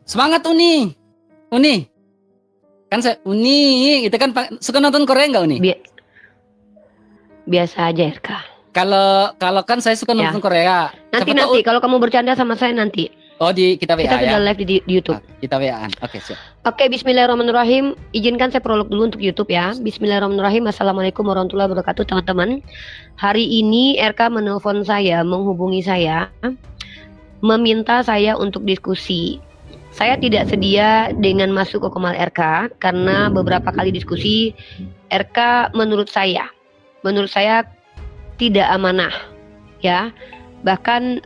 Semangat Uni. Uni. Kan saya Uni, itu kan suka nonton Korea nggak Uni? Biasa aja RK. Kalau kan saya suka nonton Korea. Nanti kalau kamu bercanda sama saya nanti. Oh, kita WA kita sudah live di YouTube. Kita WA-an. Oke, siap. Oke, bismillahirrahmanirrahim. Izinkan saya prolog dulu untuk YouTube ya. Bismillahirrahmanirrahim. Assalamualaikum warahmatullahi wabarakatuh, teman-teman. Hari ini RK menelpon saya, menghubungi saya, meminta saya untuk diskusi. Saya tidak sedia dengan masuk ke Komal RK karena beberapa kali diskusi RK menurut saya tidak amanah, ya. Bahkan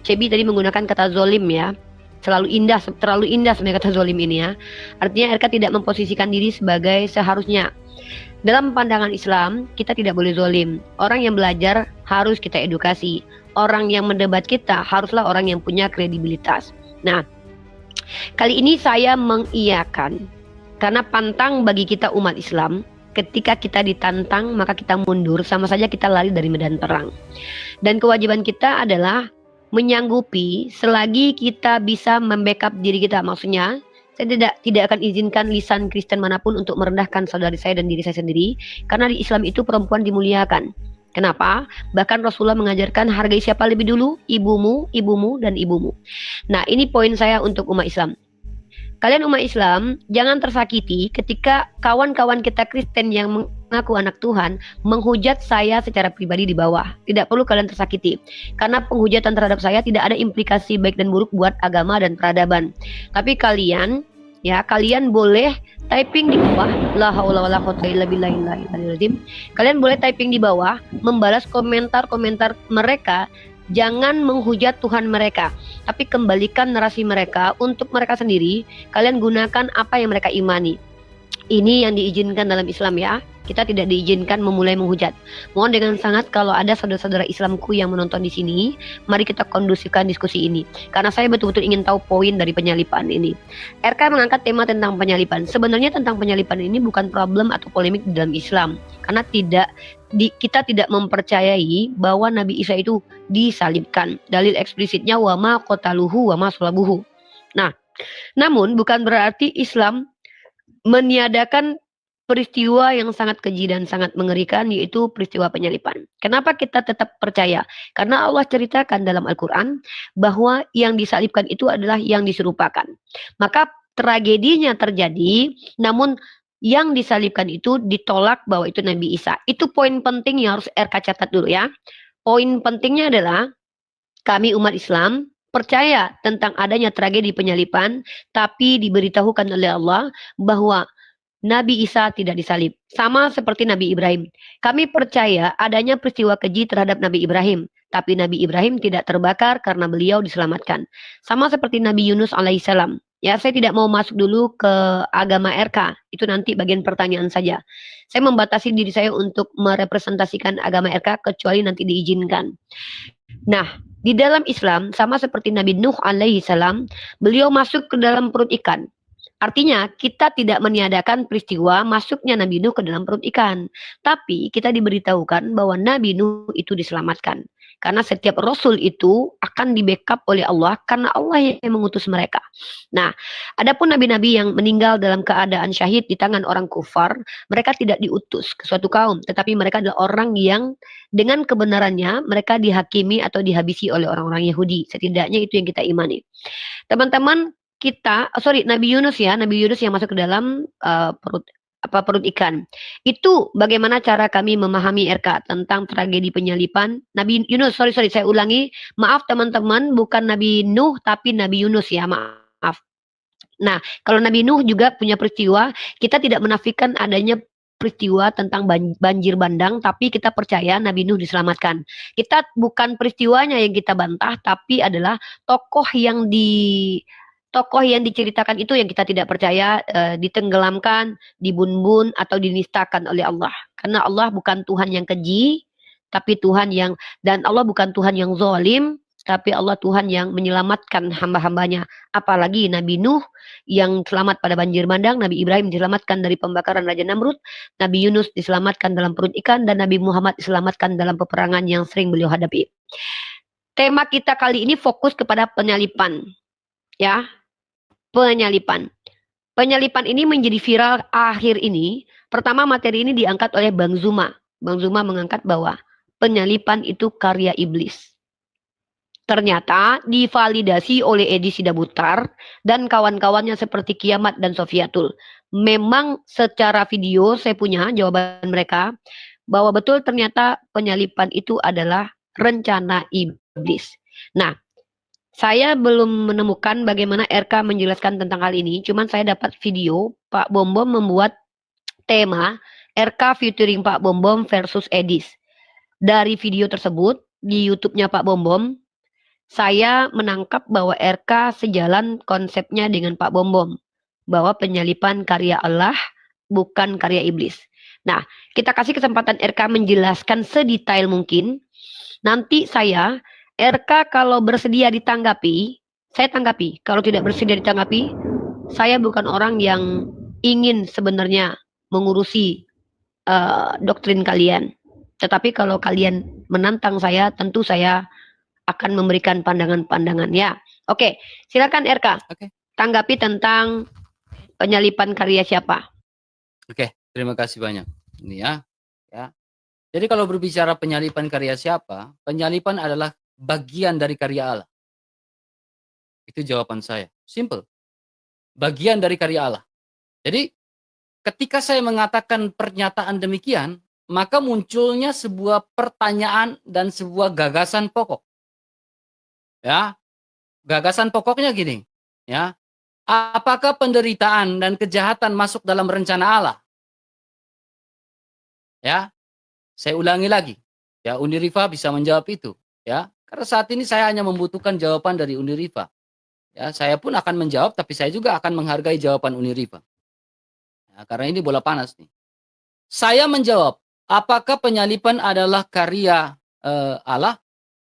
Cebi tadi menggunakan kata zolim ya, terlalu indah sebenarnya kata zolim ini ya. Artinya RK tidak memposisikan diri sebagai seharusnya. Dalam pandangan Islam kita tidak boleh zolim. Orang yang belajar harus kita edukasi. Orang yang mendebat kita haruslah orang yang punya kredibilitas. Nah, kali ini saya mengiyakan karena pantang bagi kita umat Islam. Ketika kita ditantang maka kita mundur, sama saja kita lari dari medan perang. Dan kewajiban kita adalah menyanggupi selagi kita bisa membackup diri kita. Maksudnya saya tidak akan izinkan lisan Kristen manapun untuk merendahkan saudari saya dan diri saya sendiri, karena di Islam itu perempuan dimuliakan. Kenapa? Bahkan Rasulullah mengajarkan hargai siapa lebih dulu? Ibumu, ibumu, dan ibumu. Nah, ini poin saya untuk umat Islam. Kalian umat Islam jangan tersakiti ketika kawan-kawan kita Kristen yang mengaku anak Tuhan menghujat saya secara pribadi di bawah. Tidak perlu kalian tersakiti, karena penghujatan terhadap saya tidak ada implikasi baik dan buruk buat agama dan peradaban. Tapi kalian boleh typing di bawah, la haula wala quwwata illa billahil azim. Kalian boleh typing di bawah membalas komentar-komentar mereka. Jangan menghujat Tuhan mereka, tapi kembalikan narasi mereka untuk mereka sendiri. Kalian gunakan apa yang mereka imani. Ini yang diizinkan dalam Islam ya. Kita tidak diizinkan memulai menghujat. Mohon dengan sangat kalau ada saudara-saudara Islamku yang menonton di sini, mari kita kondusifkan diskusi ini. Karena saya betul-betul ingin tahu poin dari penyalipan ini. RK mengangkat tema tentang penyalipan. Sebenarnya tentang penyalipan ini bukan problem atau polemik di dalam Islam. Karena kita tidak mempercayai bahwa Nabi Isa itu disalibkan. Dalil eksplisitnya wama qataluhu wama sulabuhu. Nah, namun bukan berarti Islam meniadakan peristiwa yang sangat keji dan sangat mengerikan, yaitu peristiwa penyalipan. Kenapa kita tetap percaya? Karena Allah ceritakan dalam Al-Quran bahwa yang disalibkan itu adalah yang diserupakan. Maka tragedinya terjadi, namun yang disalibkan itu ditolak bahwa itu Nabi Isa. Itu poin penting yang harus RK catat dulu ya. Poin pentingnya adalah kami umat Islam percaya tentang adanya tragedi penyalipan, tapi diberitahukan oleh Allah bahwa Nabi Isa tidak disalib. Sama seperti Nabi Ibrahim. Kami percaya adanya peristiwa keji terhadap Nabi Ibrahim. Tapi Nabi Ibrahim tidak terbakar karena beliau diselamatkan. Sama seperti Nabi Yunus alaihissalam. Ya, saya tidak mau masuk dulu ke agama RK. Itu nanti bagian pertanyaan saja. Saya membatasi diri saya untuk merepresentasikan agama RK kecuali nanti diizinkan. Nah, di dalam Islam sama seperti Nabi Nuh alaihissalam, beliau masuk ke dalam perut ikan. Artinya kita tidak meniadakan peristiwa masuknya Nabi Nuh ke dalam perut ikan. Tapi kita diberitahukan bahwa Nabi Nuh itu diselamatkan. Karena setiap Rasul itu akan di-backup oleh Allah karena Allah yang mengutus mereka. Nah, adapun Nabi-Nabi yang meninggal dalam keadaan syahid di tangan orang kufar, mereka tidak diutus ke suatu kaum. Tetapi mereka adalah orang yang dengan kebenarannya mereka dihakimi atau dihabisi oleh orang-orang Yahudi. Setidaknya itu yang kita imani. Teman-teman, Nabi Yunus yang masuk ke dalam perut ikan. Itu bagaimana cara kami memahami RK tentang tragedi penyalipan Nabi Yunus. Saya ulangi. Maaf teman-teman, bukan Nabi Nuh tapi Nabi Yunus ya, maaf. Nah, kalau Nabi Nuh juga punya peristiwa, kita tidak menafikan adanya peristiwa tentang banjir bandang, tapi kita percaya Nabi Nuh diselamatkan. Kita bukan peristiwanya yang kita bantah, tapi adalah tokoh yang diceritakan itu yang kita tidak percaya ditenggelamkan, dibun-bun atau dinistakan oleh Allah. Karena Allah bukan Tuhan yang keji, tapi dan Allah bukan Tuhan yang zalim, tapi Allah Tuhan yang menyelamatkan hamba-hambanya. Apalagi Nabi Nuh yang selamat pada banjir bandang, Nabi Ibrahim diselamatkan dari pembakaran Raja Namrud, Nabi Yunus diselamatkan dalam perut ikan, dan Nabi Muhammad diselamatkan dalam peperangan yang sering beliau hadapi. Tema kita kali ini fokus kepada penyalipan. Ya, penyalipan. Penyalipan ini menjadi viral akhir ini. Pertama materi ini diangkat oleh Bang Zuma. Bang Zuma mengangkat bahwa penyalipan itu karya iblis. Ternyata divalidasi oleh Edi Sidabutar dan kawan-kawannya seperti Kiamat dan Sofiatul. Memang secara video saya punya jawaban mereka bahwa betul ternyata penyalipan itu adalah rencana iblis. Nah, saya belum menemukan bagaimana RK menjelaskan tentang hal ini, cuman saya dapat video Pak Bom Bom membuat tema RK featuring Pak Bom Bom versus Edis. Dari video tersebut di YouTube-nya Pak Bom Bom, saya menangkap bahwa RK sejalan konsepnya dengan Pak Bom Bom, bahwa penyalipan karya Allah bukan karya iblis. Nah, kita kasih kesempatan RK menjelaskan sedetail mungkin. Nanti saya, RK kalau bersedia ditanggapi, saya tanggapi. Kalau tidak bersedia ditanggapi, saya bukan orang yang ingin sebenarnya mengurusi doktrin kalian. Tetapi kalau kalian menantang saya, tentu saya akan memberikan pandangan-pandangan ya. Oke, silakan RK. Oke. Tanggapi tentang penyalipan karya siapa? Oke, terima kasih banyak. Ini ya. Jadi kalau berbicara penyalipan karya siapa, penyalipan adalah bagian dari karya Allah. Itu jawaban saya. Simple. Bagian dari karya Allah. Jadi ketika saya mengatakan pernyataan demikian, maka munculnya sebuah pertanyaan dan sebuah gagasan pokok. Ya, gagasan pokoknya gini, ya. Apakah penderitaan dan kejahatan masuk dalam rencana Allah? Ya, saya ulangi lagi. Ya, Uniriva bisa menjawab itu, ya. Karena saat ini saya hanya membutuhkan jawaban dari Uniriva. Ya, saya pun akan menjawab, tapi saya juga akan menghargai jawaban Uniriva. Ya, karena ini bola panas nih. Saya menjawab, apakah penyalipan adalah karya Allah?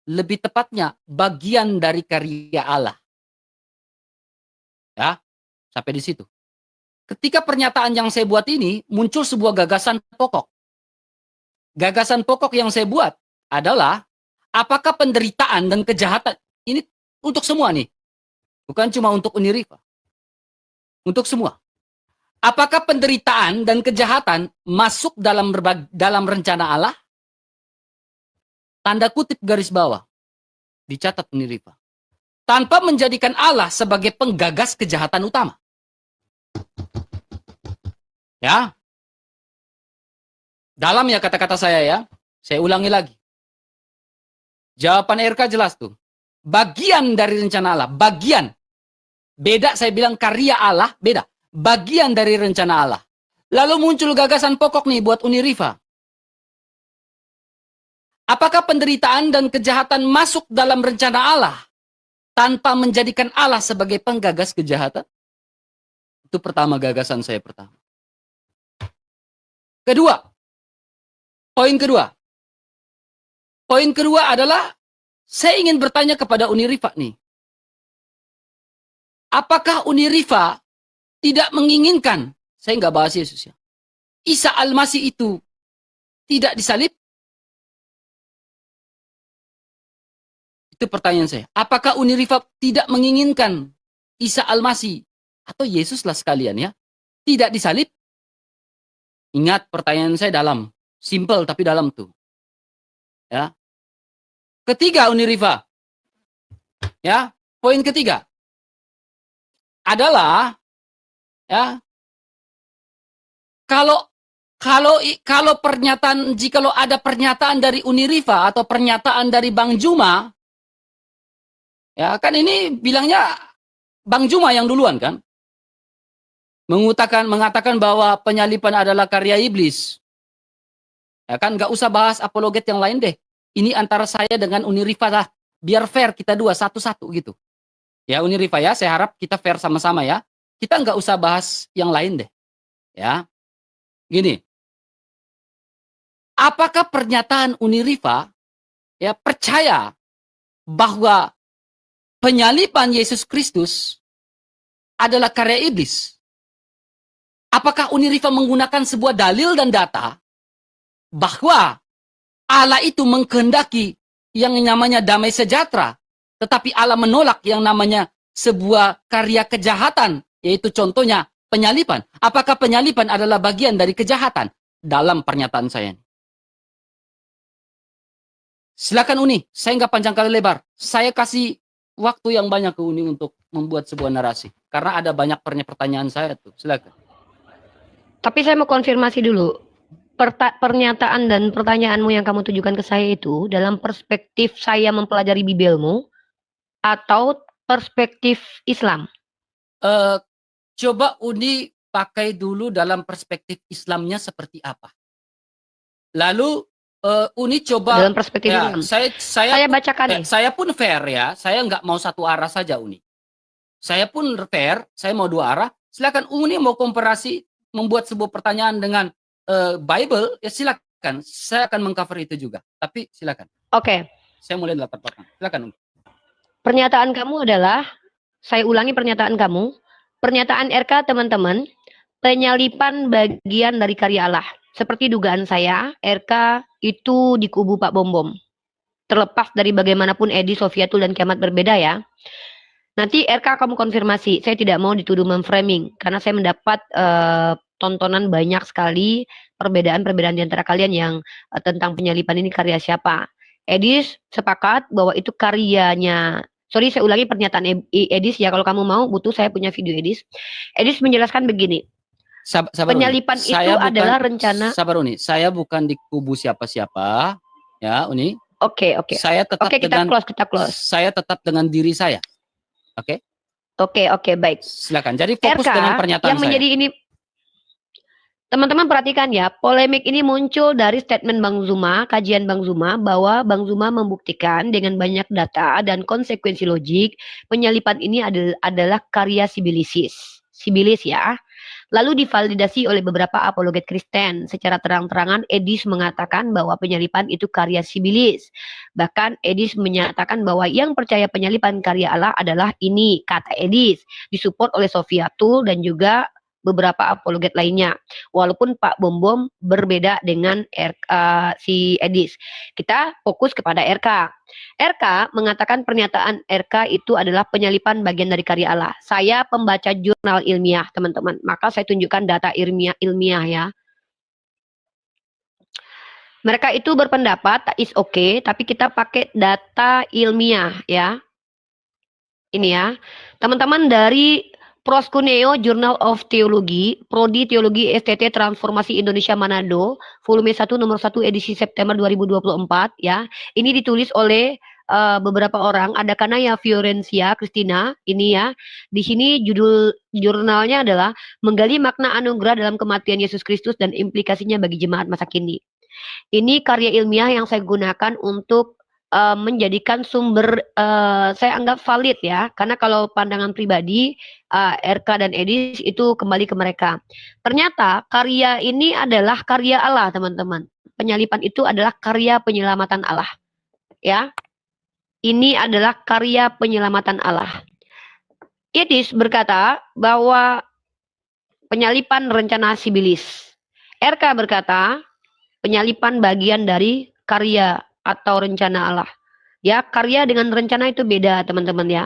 Lebih tepatnya bagian dari karya Allah. Ya, sampai di situ. Ketika pernyataan yang saya buat ini muncul sebuah gagasan pokok. Gagasan pokok yang saya buat adalah apakah penderitaan dan kejahatan ini untuk semua nih. Bukan cuma untuk Uniriva. Untuk semua. Apakah penderitaan dan kejahatan masuk dalam rencana Allah? Tanda kutip garis bawah. Dicatat Uniriva. Tanpa menjadikan Allah sebagai penggagas kejahatan utama. Ya. Dalam ya kata-kata saya ya. Saya ulangi lagi. Jawaban RK jelas tuh. Bagian dari rencana Allah. Bagian. Beda saya bilang karya Allah. Beda. Bagian dari rencana Allah. Lalu muncul gagasan pokok nih buat Uniriva. Apakah penderitaan dan kejahatan masuk dalam rencana Allah tanpa menjadikan Allah sebagai penggagas kejahatan? Itu pertama gagasan saya pertama. Kedua. Poin kedua. Poin kedua adalah saya ingin bertanya kepada Uniriva nih. Apakah Uniriva tidak menginginkan, saya nggak bahas Yesus ya, Isa Al-Masih itu tidak disalib? Itu pertanyaan saya. Apakah Uniriva tidak menginginkan Isa Al-Masih atau Yesuslah sekalian ya, tidak disalib? Ingat pertanyaan saya dalam. Simple tapi dalam tuh. Ya. Ketiga Uniriva. Ya, poin ketiga adalah ya, kalau pernyataan, jikalau ada pernyataan dari Uniriva atau pernyataan dari Bang Juma, ya kan ini bilangnya Bang Juma yang duluan kan, mengatakan bahwa penyalipan adalah karya iblis. Ya kan, nggak usah bahas apologet yang lain deh. Ini antara saya dengan Uniriva lah. Biar fair kita dua satu-satu gitu. Ya Uniriva ya, saya harap kita fair sama-sama ya. Kita nggak usah bahas yang lain deh. Ya, gini. Apakah pernyataan Uniriva ya percaya bahwa penyalipan Yesus Kristus adalah karya iblis? Apakah Uniriva menggunakan sebuah dalil dan data bahwa Allah itu mengkehendaki yang namanya damai sejahtera, tetapi Allah menolak yang namanya sebuah karya kejahatan, yaitu contohnya penyaliban. Apakah penyaliban adalah bagian dari kejahatan? Dalam pernyataan saya. Silakan Uni, saya nggak panjang kali lebar. Saya kasih waktu yang banyak ke Uni untuk membuat sebuah narasi. Karena ada banyak pertanyaan saya tuh. Silakan. Tapi saya mau konfirmasi dulu. Pernyataan dan pertanyaanmu yang kamu tujukan ke saya itu dalam perspektif saya mempelajari Bibelmu atau perspektif Islam? Coba Uni pakai dulu dalam perspektif Islamnya seperti apa. Lalu Uni coba dalam perspektif ya, Islam. Saya bacakan nih. Saya pun fair ya. Saya nggak mau satu arah saja Uni. Saya pun fair. Saya mau dua arah. Silakan Uni mau komparasi membuat sebuah pertanyaan dengan Bible ya silakan. Saya akan mengcover itu juga. Tapi silakan. Oke. Saya mulai latar belakang. Silakan Uni. Pernyataan kamu adalah, saya ulangi pernyataan kamu. Pernyataan RK teman-teman, penyalipan bagian dari karya Allah. Seperti dugaan saya, RK itu di kubu Pak Bom Bom. Terlepas dari bagaimanapun Edi, Sofiatul, dan Kiamat berbeda ya. Nanti RK kamu konfirmasi, saya tidak mau dituduh memframing. Karena saya mendapat tontonan banyak sekali perbedaan-perbedaan di antara kalian yang tentang penyalipan ini karya siapa. Edis sepakat bahwa itu karyanya. Sorry, saya ulangi pernyataan Edis ya. Kalau kamu mau, butuh saya punya video Edis. Edis menjelaskan begini. Sabar, penyalipan Uni. Itu adalah rencana. Sabar Uni, saya bukan di kubu siapa-siapa, ya Uni. Oke. Saya tetap kita close. Saya tetap dengan diri saya. Oke. Oke, baik. Silakan. Jadi fokus dengan pernyataan yang menjadi saya. Ini. Teman-teman perhatikan ya, polemik ini muncul dari statement Bang Zuma, kajian Bang Zuma, bahwa Bang Zuma membuktikan dengan banyak data dan konsekuensi logik, penyalipan ini adalah karya Sibilis ya. Lalu divalidasi oleh beberapa apologet Kristen. Secara terang-terangan, Edis mengatakan bahwa penyalipan itu karya Sibilis. Bahkan Edis menyatakan bahwa yang percaya penyalipan karya Allah adalah ini, kata Edis, disupport oleh Sofiatul dan juga beberapa apologet lainnya. Walaupun Pak Bom Bom berbeda dengan si Edis. Kita fokus kepada RK. RK mengatakan pernyataan RK itu adalah penyalipan bagian dari karya Allah. Saya pembaca jurnal ilmiah, teman-teman. Maka saya tunjukkan data ilmiah ya. Mereka itu berpendapat is okay, tapi kita pakai data ilmiah ya. Ini ya. Teman-teman dari Proskuneo Journal of Theology, Prodi Teologi STT Transformasi Indonesia Manado, volume 1 nomor 1 edisi September 2024 ya. Ini ditulis oleh beberapa orang, ada Kanaya Fiorencia Christina, ini ya. Di sini judul jurnalnya adalah Menggali Makna Anugerah dalam Kematian Yesus Kristus dan Implikasinya bagi Jemaat Masa Kini. Ini karya ilmiah yang saya gunakan untuk menjadikan sumber saya anggap valid ya, karena kalau pandangan pribadi RK dan Edis itu kembali ke mereka. Ternyata karya ini adalah karya Allah, teman-teman. Penyalipan itu adalah karya penyelamatan Allah. Ya. Ini adalah karya penyelamatan Allah. Edis berkata bahwa penyalipan rencana Sibilis. RK berkata penyalipan bagian dari karya atau rencana Allah. Ya, karya dengan rencana itu beda, teman-teman ya.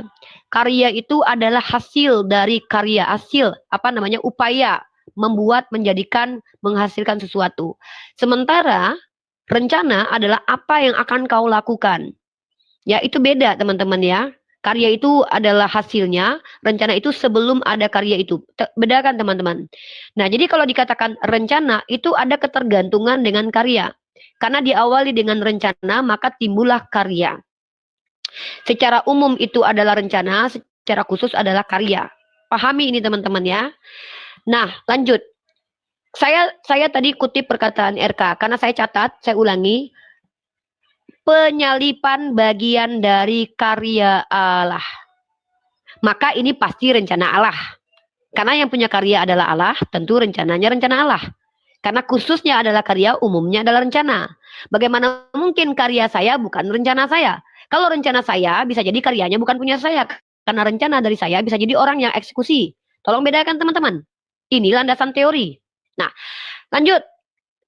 Karya itu adalah hasil dari karya, upaya membuat, menjadikan, menghasilkan sesuatu. Sementara rencana adalah apa yang akan kau lakukan. Ya, itu beda, teman-teman ya. Karya itu adalah hasilnya, rencana itu sebelum ada karya itu. Bedakan, teman-teman. Nah, jadi kalau dikatakan rencana, itu ada ketergantungan dengan karya. Karena diawali dengan rencana, maka timbullah karya. Secara umum itu adalah rencana, secara khusus adalah karya. Pahami ini teman-teman ya. Nah, lanjut. Saya tadi kutip perkataan RK, karena saya catat, saya ulangi. Penyalipan bagian dari karya Allah. Maka ini pasti rencana Allah. Karena yang punya karya adalah Allah, tentu rencananya rencana Allah. Karena khususnya adalah karya, umumnya adalah rencana. Bagaimana mungkin karya saya bukan rencana saya? Kalau rencana saya bisa jadi karyanya bukan punya saya. Karena rencana dari saya bisa jadi orang yang eksekusi. Tolong bedakan teman-teman. Ini landasan teori. Nah, lanjut.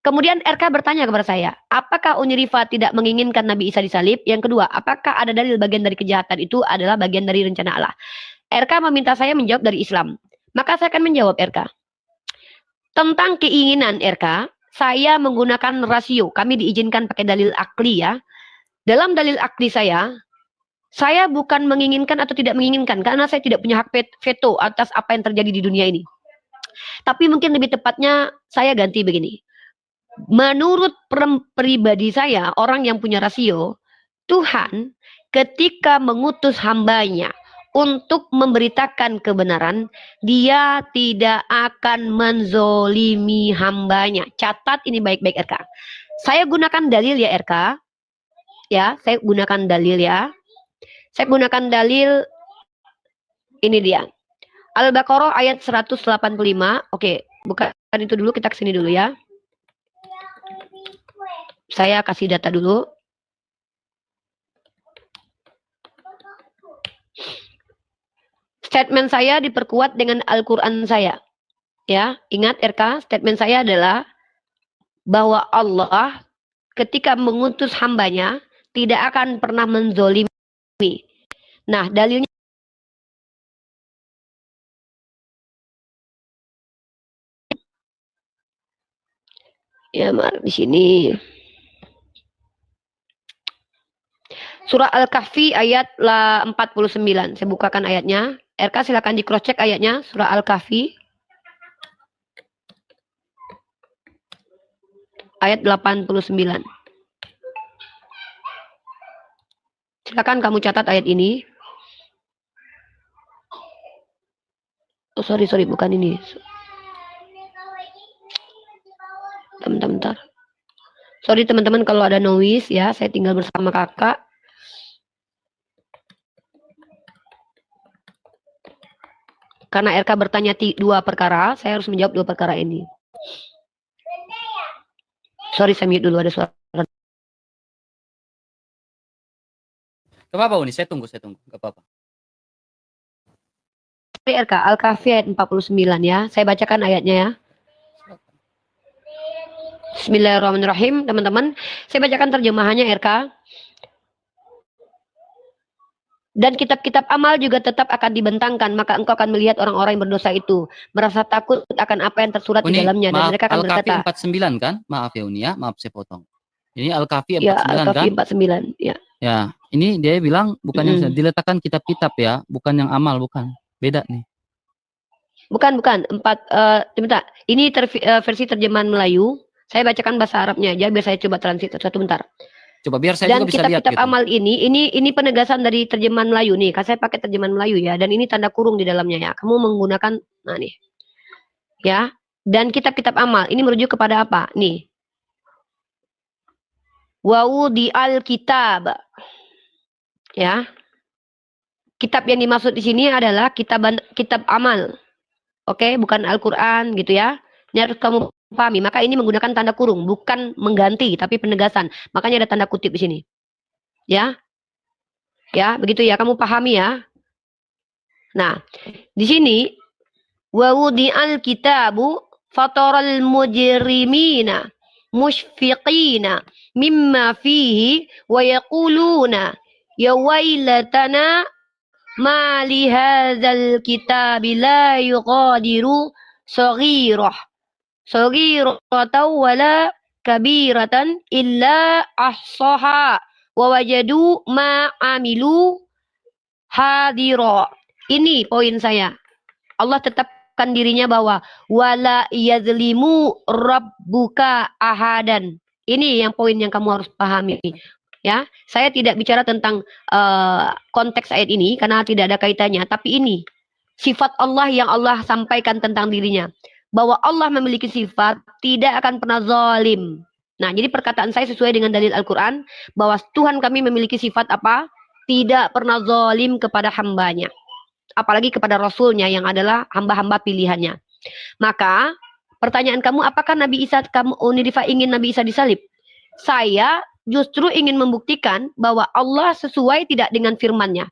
Kemudian RK bertanya kepada saya, apakah Uniriva tidak menginginkan Nabi Isa disalib? Yang kedua, apakah ada dalil bagian dari kejahatan itu adalah bagian dari rencana Allah? RK meminta saya menjawab dari Islam. Maka saya akan menjawab RK. Tentang keinginan RK, saya menggunakan rasio. Kami diizinkan pakai dalil akli ya. Dalam dalil akli saya bukan menginginkan atau tidak menginginkan karena saya tidak punya hak veto atas apa yang terjadi di dunia ini. Tapi mungkin lebih tepatnya saya ganti begini. Menurut pribadi saya, orang yang punya rasio, Tuhan ketika mengutus hambanya untuk memberitakan kebenaran, dia tidak akan menzolimi hambanya. Catat ini baik-baik RK. Saya gunakan dalil ya RK. Ya, saya gunakan dalil ya. Saya gunakan dalil, ini dia. Al-Baqarah ayat 185. Oke, bukan itu dulu, kita kesini dulu ya. Saya kasih data dulu. Statement saya diperkuat dengan Al-Quran saya. Ya, ingat RK, statement saya adalah bahwa Allah ketika mengutus hambanya tidak akan pernah menzolimi. Nah, dalilnya ya, di sini. Surah Al-Kahfi ayat 49. Saya bukakan ayatnya. RK silakan di cross check ayatnya, surah Al-Kahfi ayat 89. Silakan kamu catat ayat ini. Oh, sorry, bukan ini. Bentar. Sorry teman-teman kalau ada noise ya, saya tinggal bersama kakak. Karena RK bertanya 2 perkara, saya harus menjawab 2 perkara ini. Sorry, saya mute dulu, ada suara. Gak apa-apa Uni, saya tunggu, gak apa-apa. RK, Al-Kahfi ayat 49 ya, saya bacakan ayatnya ya. Bismillahirrahmanirrahim, teman-teman. Saya bacakan terjemahannya RK. Dan kitab-kitab amal juga tetap akan dibentangkan, maka engkau akan melihat orang-orang yang berdosa itu merasa takut akan apa yang tersurat di dalamnya, dan mereka akan berkata. Al-Kahfi 49 kan? Maaf ya Uni ya, maaf saya potong. Ini Al-Kahfi 49 ya, Al-Kahfi kan? 49, ya. Ya, ini dia bilang bukan yang diletakkan kitab-kitab ya, bukan yang amal, bukan. Beda nih. Bukan. Bentar. Ini versi terjemahan Melayu. Saya bacakan bahasa Arabnya aja, biar saya coba translate satu bentar. Coba biar saya juga bisa lihat. Dan kitab-kitab amal ini penegasan dari terjemahan Melayu nih. Saya pakai terjemahan Melayu ya, dan ini tanda kurung di dalamnya ya. Kamu menggunakan, nah nih. Ya, dan kitab-kitab amal ini merujuk kepada apa? Nih. Wawudi al-kitab. Ya. Kitab yang dimaksud di sini adalah kitab amal. Oke, bukan Al-Qur'an gitu ya. Ini harus kamu pahami. Maka ini menggunakan tanda kurung, bukan mengganti tapi penegasan. Makanya ada tanda kutip di sini. Ya. Ya, begitu ya, kamu pahami ya. Nah, di sini wawudi'al kitabu fataral mujrimina mushfiqina mimma fihi wa yaquluna ya wailatana ma li hadzal kitabi la yughadiru saghiratan wala kabiratan illa ahsaha wa wajadu ma amilu hadira. Ini poin saya. Allah tetapkan dirinya bahwa wala yazlimu rabbuka ahadan. Ini yang poin yang kamu harus pahami. Ya, saya tidak bicara tentang konteks ayat ini karena tidak ada kaitannya, tapi ini sifat Allah yang Allah sampaikan tentang dirinya, bahwa Allah memiliki sifat tidak akan pernah zalim. Nah, jadi perkataan saya sesuai dengan dalil Al-Qur'an bahwa Tuhan kami memiliki sifat apa? Tidak pernah zalim kepada hambanya, apalagi kepada Rasulnya yang adalah hamba-hamba pilihannya. Maka pertanyaan kamu, apakah Nabi Isa, kamu Unirifa ingin Nabi Isa disalib? Saya justru ingin membuktikan bahwa Allah sesuai tidak dengan firman-Nya.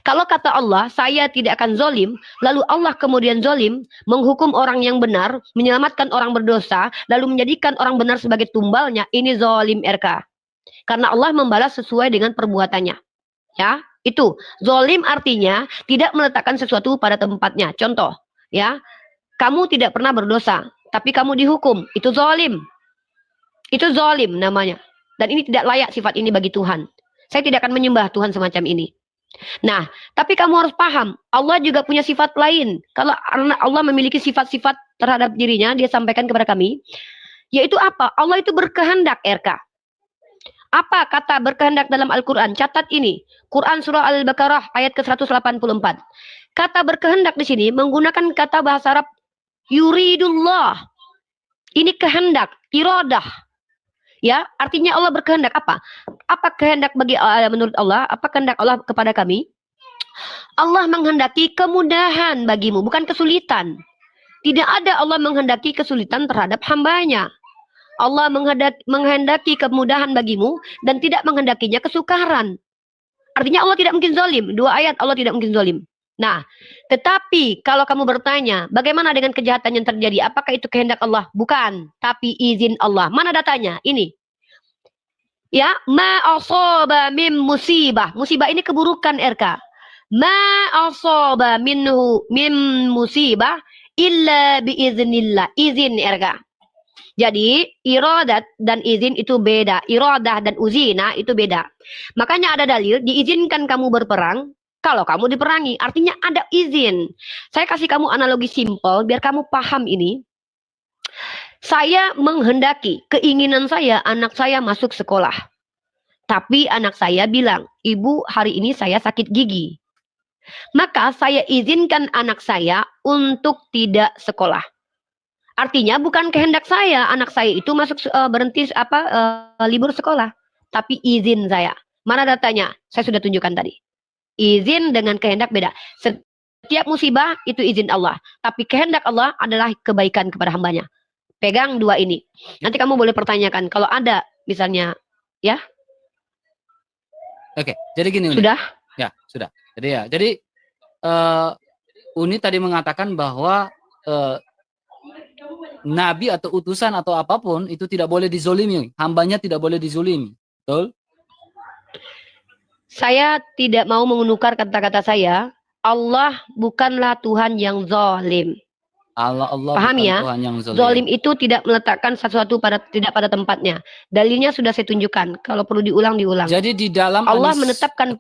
Kalau kata Allah, saya tidak akan zolim, lalu Allah kemudian zolim, menghukum orang yang benar, menyelamatkan orang berdosa, lalu menjadikan orang benar sebagai tumbalnya, ini zolim RK. Karena Allah membalas sesuai dengan perbuatannya. Ya, itu zolim artinya tidak meletakkan sesuatu pada tempatnya. Contoh, ya, kamu tidak pernah berdosa, tapi kamu dihukum. Itu zolim. Itu zolim namanya. Dan ini tidak layak sifat ini bagi Tuhan. Saya tidak akan menyembah Tuhan semacam ini. Nah, tapi kamu harus paham, Allah juga punya sifat lain. Kalau Allah memiliki sifat-sifat terhadap dirinya, dia sampaikan kepada kami, yaitu apa? Allah itu berkehendak, RK. Apa kata berkehendak dalam Al-Quran? Catat ini. Quran surah Al-Baqarah ayat ke-184. Kata berkehendak di sini menggunakan kata bahasa Arab yuridullah. Ini kehendak, iradah. Ya, artinya Allah berkehendak apa? Apa kehendak bagi menurut Allah? Apa kehendak Allah kepada kami? Allah menghendaki kemudahan bagimu, bukan kesulitan. Tidak ada Allah menghendaki kesulitan terhadap hambanya. Allah menghendaki kemudahan bagimu dan tidak menghendakinya kesukaran. Artinya Allah tidak mungkin zalim. 2 ayat Allah tidak mungkin zalim. Nah, tetapi kalau kamu bertanya, bagaimana dengan kejahatan yang terjadi? Apakah itu kehendak Allah? Bukan, tapi izin Allah. Mana datanya? Ini. Ya, ma asaba min musibah. Musibah ini keburukan, RK. Ma asaba minhu min musibah illa biiznillah. Izin, RK. Jadi iradat dan izin itu beda. Iradah dan uzina itu beda. Makanya ada dalil diizinkan kamu berperang kalau kamu diperangi. Artinya ada izin. Saya kasih kamu analogi simpel biar kamu paham ini. Saya menghendaki keinginan saya anak saya masuk sekolah. Tapi anak saya bilang, "Ibu, hari ini saya sakit gigi." Maka saya izinkan anak saya untuk tidak sekolah. Artinya bukan kehendak saya, anak saya itu masuk berhenti libur sekolah, tapi izin saya. Mana datanya? Saya sudah tunjukkan tadi. Izin dengan kehendak beda. Setiap musibah itu izin Allah, tapi kehendak Allah adalah kebaikan kepada hambanya. Pegang 2 ini. Nanti kamu boleh pertanyakan kalau ada misalnya, ya. Oke, jadi gini Uni. Sudah? Ya, sudah. Jadi Uni tadi mengatakan bahwa nabi atau utusan atau apapun itu tidak boleh dizolimi, hambanya tidak boleh dizolimi, betul? Saya tidak mau menukar kata-kata saya. Allah bukanlah Tuhan yang zalim. Allah Paham bukan ya? Tuhan yang zalim. Zalim itu tidak meletakkan sesuatu tidak pada tempatnya. Dalilnya sudah saya tunjukkan. Kalau perlu diulang. Jadi di dalam Allah menetapkan.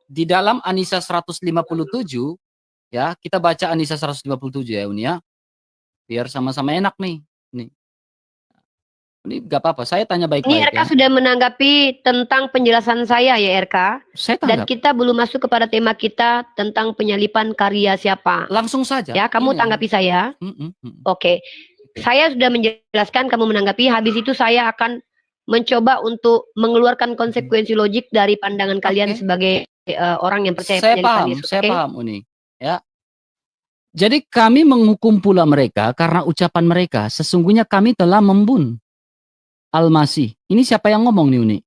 Di dalam An-Nisa 157 ya, kita baca An-Nisa 157 ya Uni ya. Biar sama-sama enak nih. Ini gak apa-apa, saya tanya baik-baik. Ini RK sudah menanggapi tentang penjelasan saya ya RK. Saya tanggap. Dan kita belum masuk kepada tema kita tentang penyalipan karya siapa. Langsung saja. Ya, kamu tanggapi saya. Oke. Saya sudah menjelaskan, kamu menanggapi. Habis itu saya akan mencoba untuk mengeluarkan konsekuensi logik dari pandangan kalian sebagai orang yang percaya penyalipan Yesus. Saya paham Uni. Ya. Jadi kami menghukum pula mereka karena ucapan mereka. Sesungguhnya kami telah membunuh Al-Masih. Ini siapa yang ngomong nih Uni?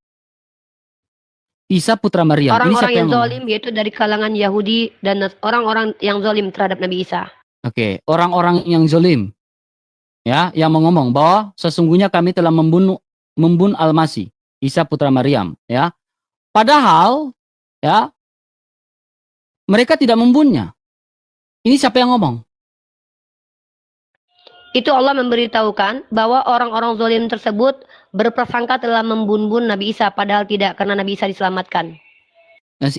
Isa putra Maryam. Orang-orang yang zalim yaitu dari kalangan Yahudi dan orang-orang yang zalim terhadap Nabi Isa. Oke, orang-orang yang zalim. Ya, yang ngomong bahwa sesungguhnya kami telah membunuh Al-Masih, Isa putra Maryam, ya. Padahal ya mereka tidak membunuhnya. Ini siapa yang ngomong? Itu Allah memberitahukan bahwa orang-orang zalim tersebut berprasangka telah membunuh Nabi Isa, padahal tidak, karena Nabi Isa diselamatkan.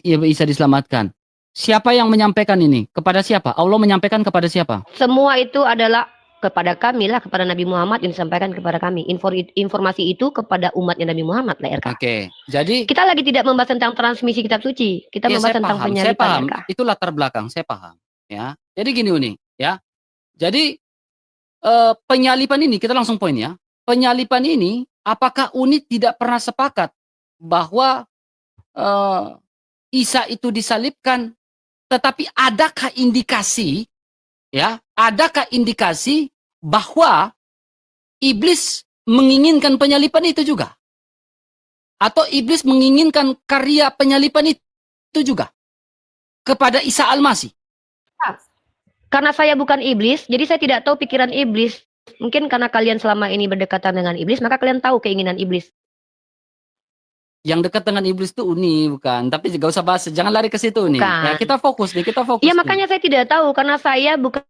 Isa diselamatkan. Siapa yang menyampaikan ini? Kepada siapa? Allah menyampaikan kepada siapa? Semua itu adalah kepada kami lah, kepada Nabi Muhammad yang disampaikan kepada kami. Informasi itu kepada umatnya Nabi Muhammad lah, RK. Oke, jadi kita lagi tidak membahas tentang transmisi kitab suci. Kita membahas tentang penyalipan. Saya paham. Itu latar belakang, saya paham. Ya, jadi gini Uni, ya. Jadi penyalipan ini, kita langsung poin ya. Penyalipan ini, apakah Uni tidak pernah sepakat bahwa Isa itu disalibkan, tetapi adakah indikasi, ya, adakah indikasi bahwa iblis menginginkan penyalipan itu juga? Atau iblis menginginkan karya penyalipan itu juga kepada Isa Al-Masih? Karena saya bukan iblis, jadi saya tidak tahu pikiran iblis. Mungkin karena kalian selama ini berdekatan dengan iblis, maka kalian tahu keinginan iblis. Yang dekat dengan iblis itu Uni, bukan. Tapi nggak usah bahas, jangan lari ke situ nih. Ya, Bukan. kita fokus nih, kita fokus Ya nih. makanya saya tidak tahu karena saya bukan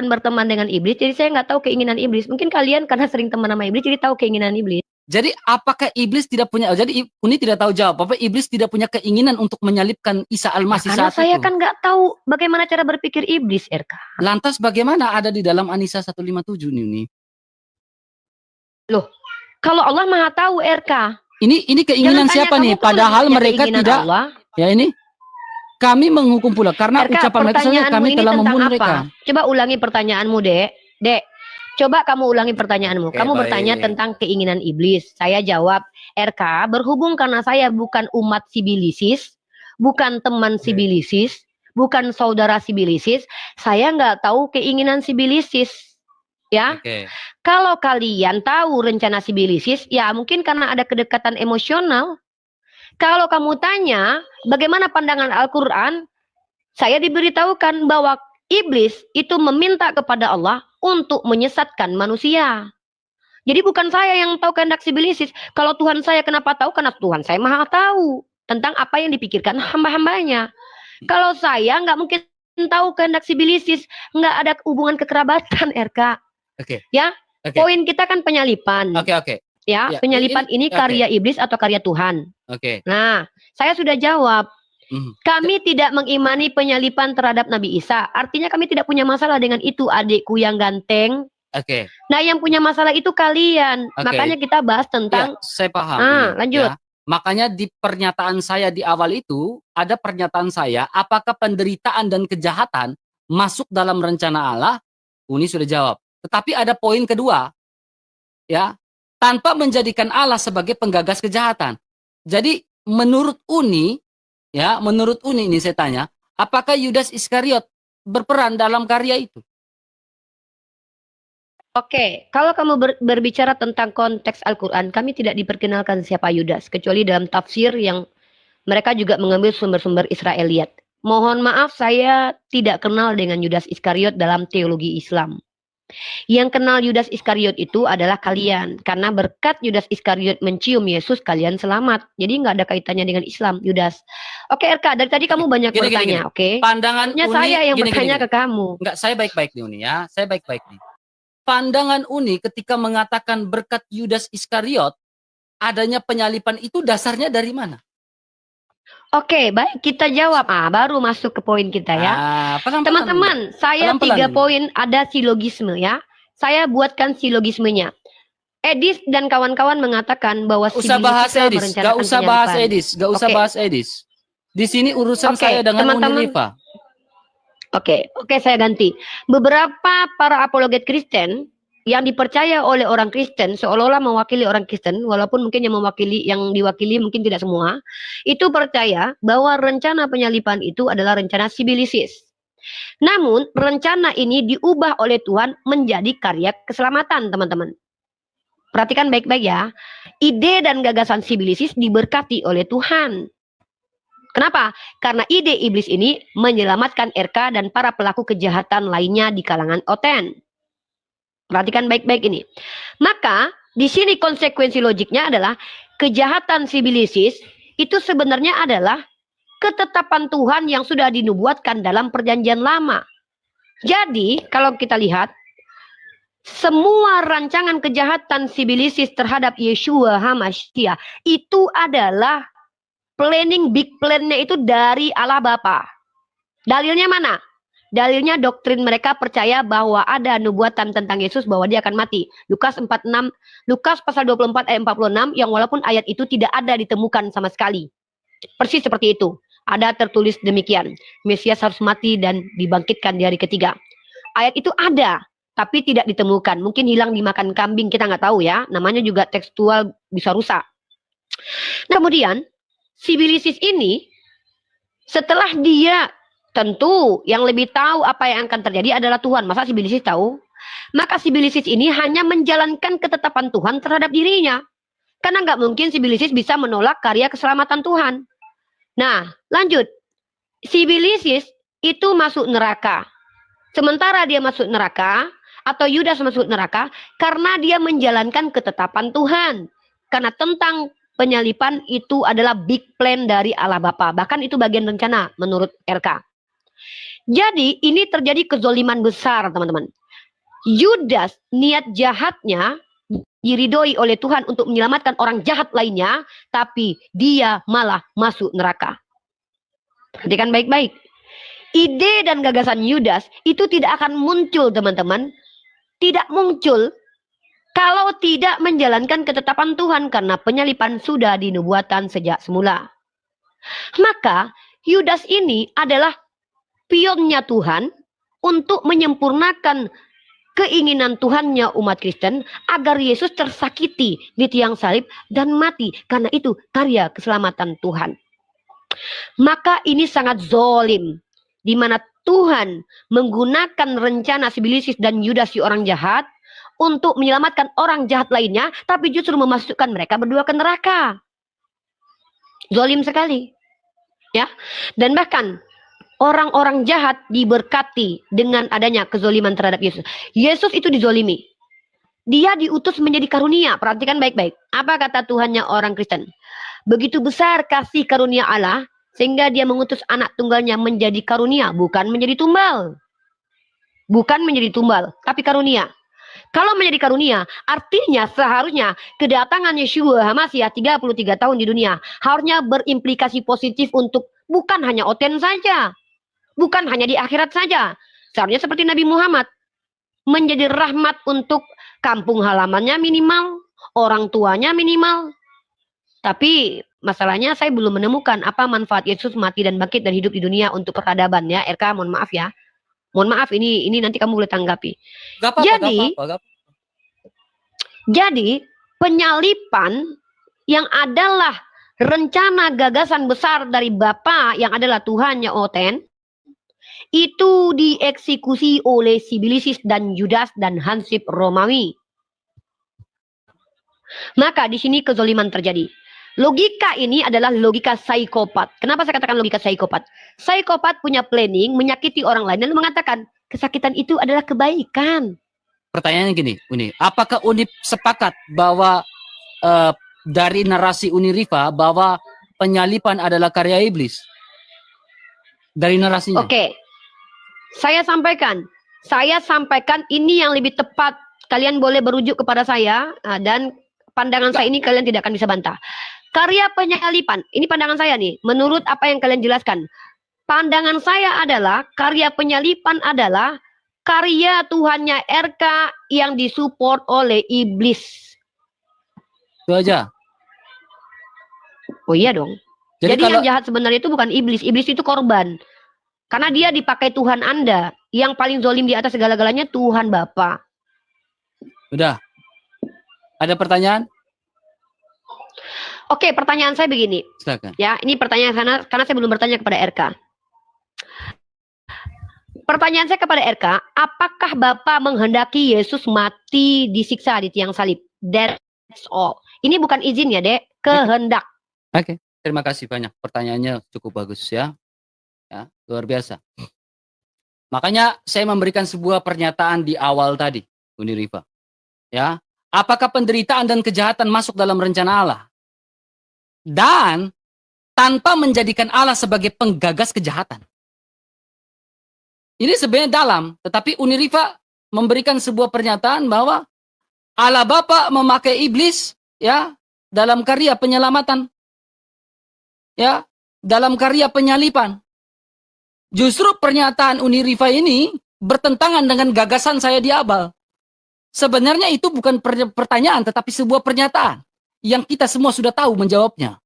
berteman dengan iblis, jadi saya nggak tahu keinginan iblis. Mungkin kalian karena sering teman sama iblis, jadi tahu keinginan iblis. Jadi apakah iblis tidak punya, jadi Uni tidak tahu jawab, apa iblis tidak punya keinginan untuk menyalibkan Isa Ya, Al-Masih karena saat saya itu? kan nggak tahu bagaimana cara berpikir iblis, RK. Lantas bagaimana ada di dalam An-Nisa 157 nih Uni? Loh, kalau Allah Maha tahu, RK. Ini keinginan Jangan tanya siapa nih? kamu Padahal punya mereka keinginan tidak. Allah. Ya ini kami menghukum pula karena RK, ucapan mereka saja pertanyaanmu kami ini telah tentang membunuh apa? mereka. Coba ulangi pertanyaanmu, Dek. Dek, coba kamu ulangi pertanyaanmu. Oke, Kamu baik. bertanya tentang keinginan iblis. Saya jawab, RK, berhubung karena saya bukan umat sibilisis, bukan teman sibilisis, bukan saudara sibilisis, saya nggak tahu keinginan sibilisis. Ya, Oke. kalau kalian tahu rencana sibilisis, ya mungkin karena ada kedekatan emosional. Kalau kamu tanya bagaimana pandangan Al-Quran, saya diberitahukan bahwa iblis itu meminta kepada Allah untuk menyesatkan manusia. Jadi bukan saya yang tahu kehendak sibilisis. Kalau Tuhan saya kenapa tahu? Karena Tuhan saya maha tahu tentang apa yang dipikirkan hamba-hambanya. Kalau saya nggak mungkin tahu kehendak sibilisis, nggak ada hubungan kekerabatan, RK. Oke. Ya, Oke. poin kita kan penyalipan. Oke. Ya, Ya, penyalipan ini karya iblis atau karya Tuhan. Oke. Nah, saya sudah jawab. Kami tidak mengimani penyalipan terhadap Nabi Isa. Artinya kami tidak punya masalah dengan itu, adikku yang ganteng. Oke. Nah, yang punya masalah itu kalian. Makanya kita bahas tentang. Ya, saya paham. Lanjut. Ya. Makanya di pernyataan saya di awal itu ada pernyataan saya, apakah penderitaan dan kejahatan masuk dalam rencana Allah? Uni sudah jawab. Tetapi ada poin kedua, ya, tanpa menjadikan Allah sebagai penggagas kejahatan. Jadi menurut Uni, ya, menurut Uni ini saya tanya, apakah Yudas Iskariot berperan dalam karya itu? Oke, kalau kamu berbicara tentang konteks Al-Quran, kami tidak diperkenalkan siapa Yudas, kecuali dalam tafsir yang mereka juga mengambil sumber-sumber Israeliat. Mohon maaf, saya tidak kenal dengan Yudas Iskariot dalam teologi Islam. Yang kenal Yudas Iskariot itu adalah kalian. Karena berkat Yudas Iskariot mencium Yesus, kalian selamat. Jadi nggak ada kaitannya dengan Islam, Yudas. Oke, RK, dari tadi kamu banyak bertanya, oke? Pandangan Uni, saya yang bertanya ke kamu. Enggak, saya baik-baik nih Uni ya. Saya baik-baik nih. Pandangan Uni ketika mengatakan berkat Yudas Iskariot, adanya penyalipan itu dasarnya dari mana? Oke, baik, kita jawab. Baru masuk ke poin kita ya. Teman-teman, saya 3 poin ada silogisme ya. Saya buatkan silogismenya. Edis dan kawan-kawan mengatakan bahwa Gak usah bahas Edis. Gak usah bahas Edis. Di sini urusan saya dengan Uni Rifa. Oke, saya ganti. Beberapa para apologet Kristen yang dipercaya oleh orang Kristen seolah-olah mewakili orang Kristen, walaupun mungkin yang diwakili mungkin tidak semua, itu percaya bahwa rencana penyalipan itu adalah rencana sibilisis. Namun rencana ini diubah oleh Tuhan menjadi karya keselamatan, teman-teman. Perhatikan baik-baik ya. Ide dan gagasan sibilisis diberkati oleh Tuhan. Kenapa? Karena ide iblis ini menyelamatkan RK dan para pelaku kejahatan lainnya di kalangan Oten. Perhatikan baik-baik ini. Maka di sini konsekuensi logiknya adalah kejahatan sibilisis itu sebenarnya adalah ketetapan Tuhan yang sudah dinubuatkan dalam perjanjian lama. Jadi kalau kita lihat semua rancangan kejahatan sibilisis terhadap Yeshua HaMashiach itu adalah big plan-nya itu dari Allah Bapa. Dalilnya mana? Dalilnya doktrin mereka percaya bahwa ada nubuatan tentang Yesus bahwa dia akan mati. Lukas pasal 24 ayat 46 yang walaupun ayat itu tidak ada ditemukan sama sekali. Persis seperti itu. Ada tertulis demikian. Mesias harus mati dan dibangkitkan di hari ketiga. Ayat itu ada, tapi tidak ditemukan. Mungkin hilang dimakan kambing, kita nggak tahu ya. Namanya juga tekstual bisa rusak. Nah, kemudian sibilisis ini setelah dia tentu yang lebih tahu apa yang akan terjadi adalah Tuhan. Masa sibilisis tahu? Maka sibilisis ini hanya menjalankan ketetapan Tuhan terhadap dirinya. Karena nggak mungkin sibilisis bisa menolak karya keselamatan Tuhan. Nah, lanjut. Sibilisis itu masuk neraka. Sementara dia masuk neraka atau Yudas masuk neraka karena dia menjalankan ketetapan Tuhan. Karena tentang penyalipan itu adalah big plan dari Allah Bapa. Bahkan itu bagian rencana menurut RK. Jadi ini terjadi kezoliman besar, teman-teman. Yudas niat jahatnya diridhoi oleh Tuhan untuk menyelamatkan orang jahat lainnya, tapi dia malah masuk neraka. Perhatikan baik-baik. Ide dan gagasan Yudas itu tidak akan muncul, teman-teman. Tidak muncul kalau tidak menjalankan ketetapan Tuhan, karena penyalipan sudah dinubuatan sejak semula. Maka Yudas ini adalah pionnya Tuhan untuk menyempurnakan keinginan Tuhannya umat Kristen agar Yesus tersakiti di tiang salib dan mati, karena itu karya keselamatan Tuhan. Maka ini sangat zolim, di mana Tuhan menggunakan rencana Sibilisis dan Yudas si orang jahat untuk menyelamatkan orang jahat lainnya, tapi justru memasukkan mereka berdua ke neraka. Zolim sekali, ya. Dan bahkan orang-orang jahat diberkati dengan adanya kezoliman terhadap Yesus. Yesus itu dizolimi. Dia diutus menjadi karunia. Perhatikan baik-baik. Apa kata Tuhannya orang Kristen? Begitu besar kasih karunia Allah, sehingga dia mengutus anak tunggalnya menjadi karunia, bukan menjadi tumbal. Bukan menjadi tumbal, tapi karunia. Kalau menjadi karunia, artinya seharusnya kedatangan Yeshua HaMasyiah 33 tahun di dunia harusnya berimplikasi positif untuk bukan hanya Oten saja. Bukan hanya di akhirat saja. Seharusnya seperti Nabi Muhammad. Menjadi rahmat untuk kampung halamannya minimal. Orang tuanya minimal. Tapi masalahnya saya belum menemukan apa manfaat Yesus mati dan bangkit dan hidup di dunia untuk peradaban ya. RK, mohon maaf ya. Mohon maaf, ini nanti kamu boleh tanggapi. Gak apa-apa. Jadi penyalipan yang adalah rencana gagasan besar dari Bapa yang adalah Tuhannya Oten, itu dieksekusi oleh Sibilisis dan Yudas dan Hansip Romawi. Maka di sini kezoliman terjadi. Logika ini adalah logika psikopat. Kenapa saya katakan logika psikopat? Psikopat punya planning menyakiti orang lain lalu mengatakan kesakitan itu adalah kebaikan. Pertanyaannya gini, Uni, apakah Uni sepakat bahwa dari narasi Uni Rifa bahwa penyalipan adalah karya iblis? Dari narasinya. Oke. Saya sampaikan ini yang lebih tepat. Kalian boleh berujuk kepada saya dan pandangan saya ini kalian tidak akan bisa bantah. Karya penyalipan, ini pandangan saya nih, menurut apa yang kalian jelaskan. Pandangan saya adalah karya penyalipan adalah karya Tuhannya RK yang disupport oleh iblis. Itu aja. Oh iya dong. Jadi kalau yang jahat sebenarnya itu bukan iblis. Iblis itu korban. Karena dia dipakai Tuhan Anda. Yang paling zolim di atas segala-galanya Tuhan Bapa. Udah. Ada pertanyaan? Oke, pertanyaan saya begini. Silakan. Ya, ini pertanyaan karena saya belum bertanya kepada RK. Pertanyaan saya kepada RK, apakah Bapak menghendaki Yesus mati disiksa di tiang salib? That's all. Ini bukan izin ya, Dek. Kehendak. Oke. Terima kasih banyak. Pertanyaannya cukup bagus ya. Ya, luar biasa. Makanya saya memberikan sebuah pernyataan di awal tadi, Uni Rifa. Ya, apakah penderitaan dan kejahatan masuk dalam rencana Allah? Dan tanpa menjadikan Allah sebagai penggagas kejahatan. Ini sebenarnya dalam, tetapi Uni Rifa memberikan sebuah pernyataan bahwa Allah Bapa memakai iblis ya dalam karya penyelamatan. Ya, dalam karya penyalipan. Justru pernyataan Uni Rifa ini bertentangan dengan gagasan saya di awal. Sebenarnya itu bukan pertanyaan, tetapi sebuah pernyataan yang kita semua sudah tahu menjawabnya.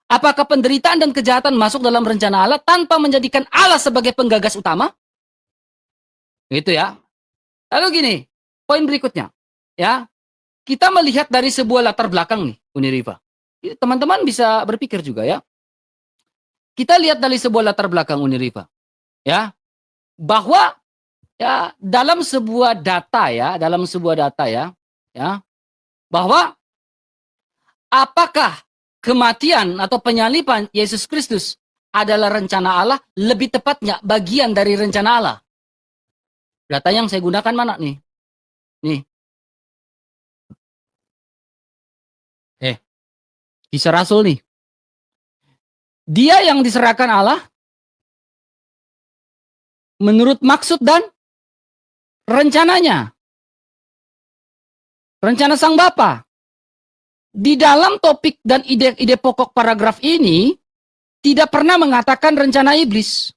Apakah penderitaan dan kejahatan masuk dalam rencana Allah tanpa menjadikan Allah sebagai penggagas utama? Gitu ya. Lalu gini, poin berikutnya. Ya, kita melihat dari sebuah latar belakang nih, Uni Rifa. Teman-teman bisa berpikir juga ya. Kita lihat dari sebuah latar belakang Uni Rifa. Ya, bahwa ya dalam sebuah data ya, bahwa apakah kematian atau penyalipan Yesus Kristus adalah rencana Allah, lebih tepatnya bagian dari rencana Allah. Data yang saya gunakan mana nih? Nih. Kisah Rasul nih. Dia yang diserahkan Allah menurut maksud dan rencananya. Rencana Sang Bapa. Di dalam topik dan ide-ide pokok paragraf ini tidak pernah mengatakan rencana iblis.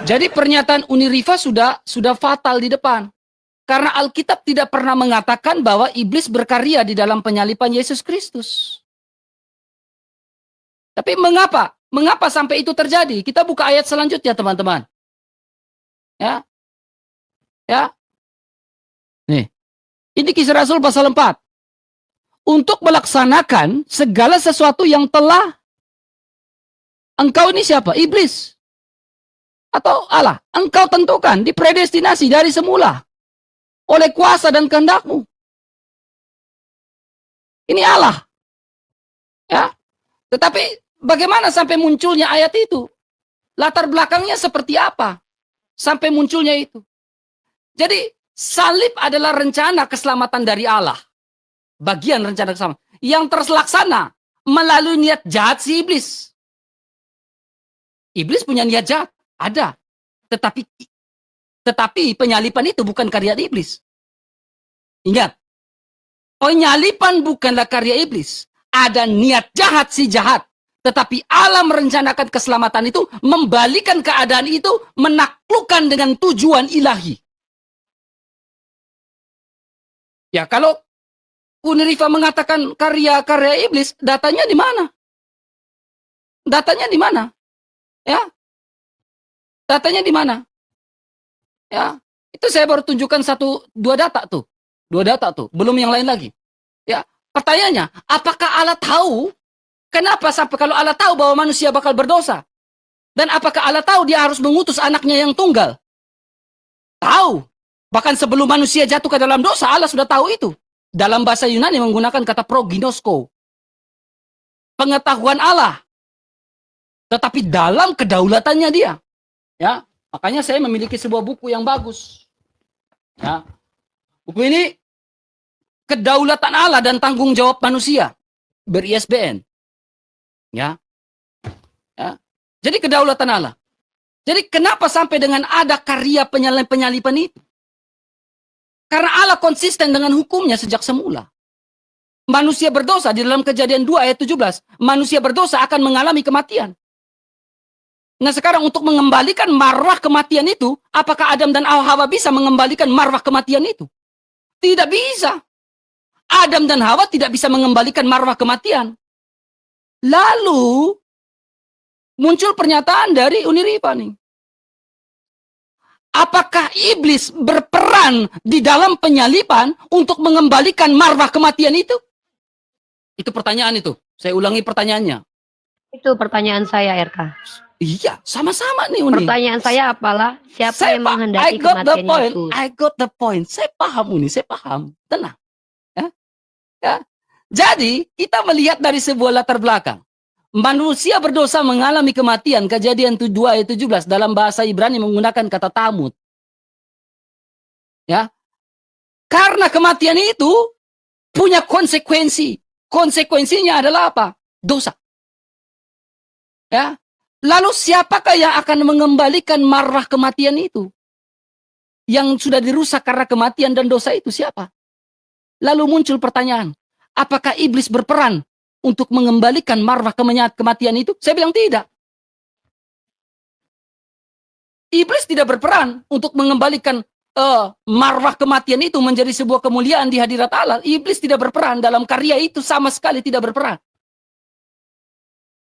Jadi pernyataan Uniriva sudah fatal di depan. Karena Alkitab tidak pernah mengatakan bahwa iblis berkarya di dalam penyalipan Yesus Kristus. Tapi mengapa? Mengapa sampai itu terjadi? Kita buka ayat selanjutnya, teman-teman. Ya. Ya. Nih. Ini Kisah Rasul pasal 4. Untuk melaksanakan segala sesuatu yang telah engkau ini siapa? Iblis. Atau Allah. Engkau tentukan, dipredestinasi dari semula. Oleh kuasa dan kehendakmu. Ini Allah. Ya. Tetapi bagaimana sampai munculnya ayat itu? Latar belakangnya seperti apa? Sampai munculnya itu. Jadi salib adalah rencana keselamatan dari Allah. Bagian rencana keselamatan. Yang terlaksana melalui niat jahat si iblis. Iblis punya niat jahat. Ada. Tetapi penyalipan itu bukan karya iblis. Ingat. Penyalipan bukanlah karya iblis. Ada niat jahat si jahat. Tetapi Allah merencanakan keselamatan itu, membalikan keadaan itu, menaklukkan dengan tujuan ilahi. Ya, kalau Uniriva mengatakan karya-karya iblis, datanya di mana? Datanya di mana? Ya. Datanya di mana? Ya. Itu saya baru tunjukkan dua data tuh. Dua data tuh, belum yang lain lagi. Ya. Pertanyaannya, apakah Allah tahu? Kenapa sampai kalau Allah tahu bahwa manusia bakal berdosa? Dan apakah Allah tahu dia harus mengutus anaknya yang tunggal? Tahu. Bahkan sebelum manusia jatuh ke dalam dosa, Allah sudah tahu itu. Dalam bahasa Yunani menggunakan kata proginosko. Pengetahuan Allah. Tetapi dalam kedaulatannya dia. Ya, makanya saya memiliki sebuah buku yang bagus. Ya. Buku ini Kedaulatan Allah dan Tanggung Jawab Manusia. Ber-ISBN. Ya. Ya. Jadi kedaulatan Allah. Jadi kenapa sampai dengan ada karya penyalipan itu? Karena Allah konsisten dengan hukumnya sejak semula. Manusia berdosa di dalam Kejadian 2 ayat 17. Manusia berdosa akan mengalami kematian. Nah sekarang untuk mengembalikan marwah kematian itu, apakah Adam dan Hawa bisa mengembalikan marwah kematian itu? Tidak bisa. Adam dan Hawa tidak bisa mengembalikan marwah kematian. Lalu muncul pernyataan dari Uniriva nih. Apakah iblis berperan di dalam penyalipan untuk mengembalikan marwah kematian itu? Itu pertanyaan itu. Saya ulangi pertanyaannya. Itu pertanyaan saya, RK. Iya, sama-sama nih Uni. Pertanyaan saya apalah, siapa yang menghendaki kematian Yesus? I got the point. Saya paham Uni, saya paham. Tenang. Ya? Ya. Jadi, kita melihat dari sebuah latar belakang. Manusia berdosa mengalami kematian, Kejadian 2 ayat 17 dalam bahasa Ibrani menggunakan kata tamut. Ya. Karena kematian itu punya konsekuensi. Konsekuensinya adalah apa? Dosa. Ya. Lalu siapakah yang akan mengembalikan marwah kematian itu? Yang sudah dirusak karena kematian dan dosa itu siapa? Lalu muncul pertanyaan, apakah iblis berperan untuk mengembalikan marwah kematian itu? Saya bilang tidak. Iblis tidak berperan untuk mengembalikan marwah kematian itu menjadi sebuah kemuliaan di hadirat Allah. Iblis tidak berperan dalam karya itu, sama sekali tidak berperan.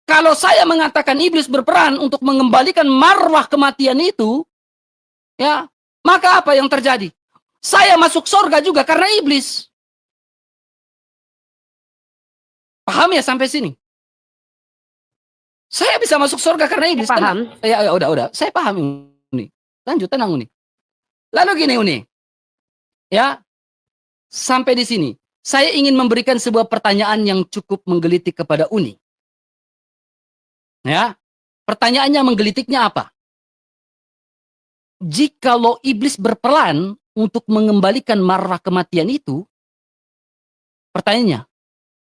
Kalau saya mengatakan iblis berperan untuk mengembalikan marwah kematian itu, ya, maka apa yang terjadi? Saya masuk surga juga karena iblis. Paham ya sampai sini? Saya bisa masuk surga karena iblis. Saya paham. Ya, udah. Saya paham Uni. Lanjut, tenang Uni. Lalu gini Uni. Ya. Sampai di sini. Saya ingin memberikan sebuah pertanyaan yang cukup menggelitik kepada Uni. Ya. Pertanyaannya menggelitiknya apa? Jikalau iblis berperan untuk mengembalikan marwah kematian itu, Pertanyaannya,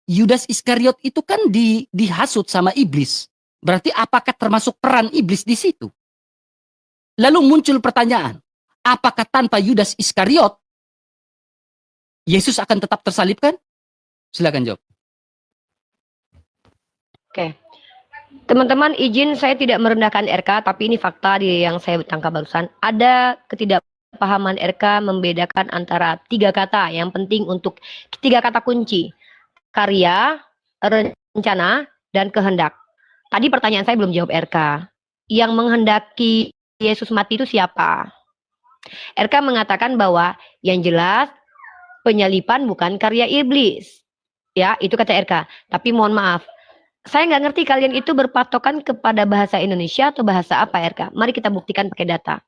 Yudas Iskariot itu kan dihasut sama iblis. Berarti apakah termasuk peran iblis di situ? Lalu muncul pertanyaan, apakah tanpa Yudas Iskariot Yesus akan tetap tersalibkan? Silakan jawab. Oke. Teman-teman, izin saya tidak merendahkan RK, tapi ini fakta yang saya tangkap barusan. Ada ketidakpahaman RK membedakan antara 3 kata yang penting untuk 3 kata kunci. Karya, rencana, dan kehendak. Tadi pertanyaan saya belum jawab RK. Yang menghendaki Yesus mati itu siapa? RK mengatakan bahwa yang jelas penyalipan bukan karya iblis. Ya, itu kata RK. Tapi mohon maaf, saya nggak ngerti kalian itu berpatokan kepada bahasa Indonesia atau bahasa apa RK. Mari kita buktikan pakai data.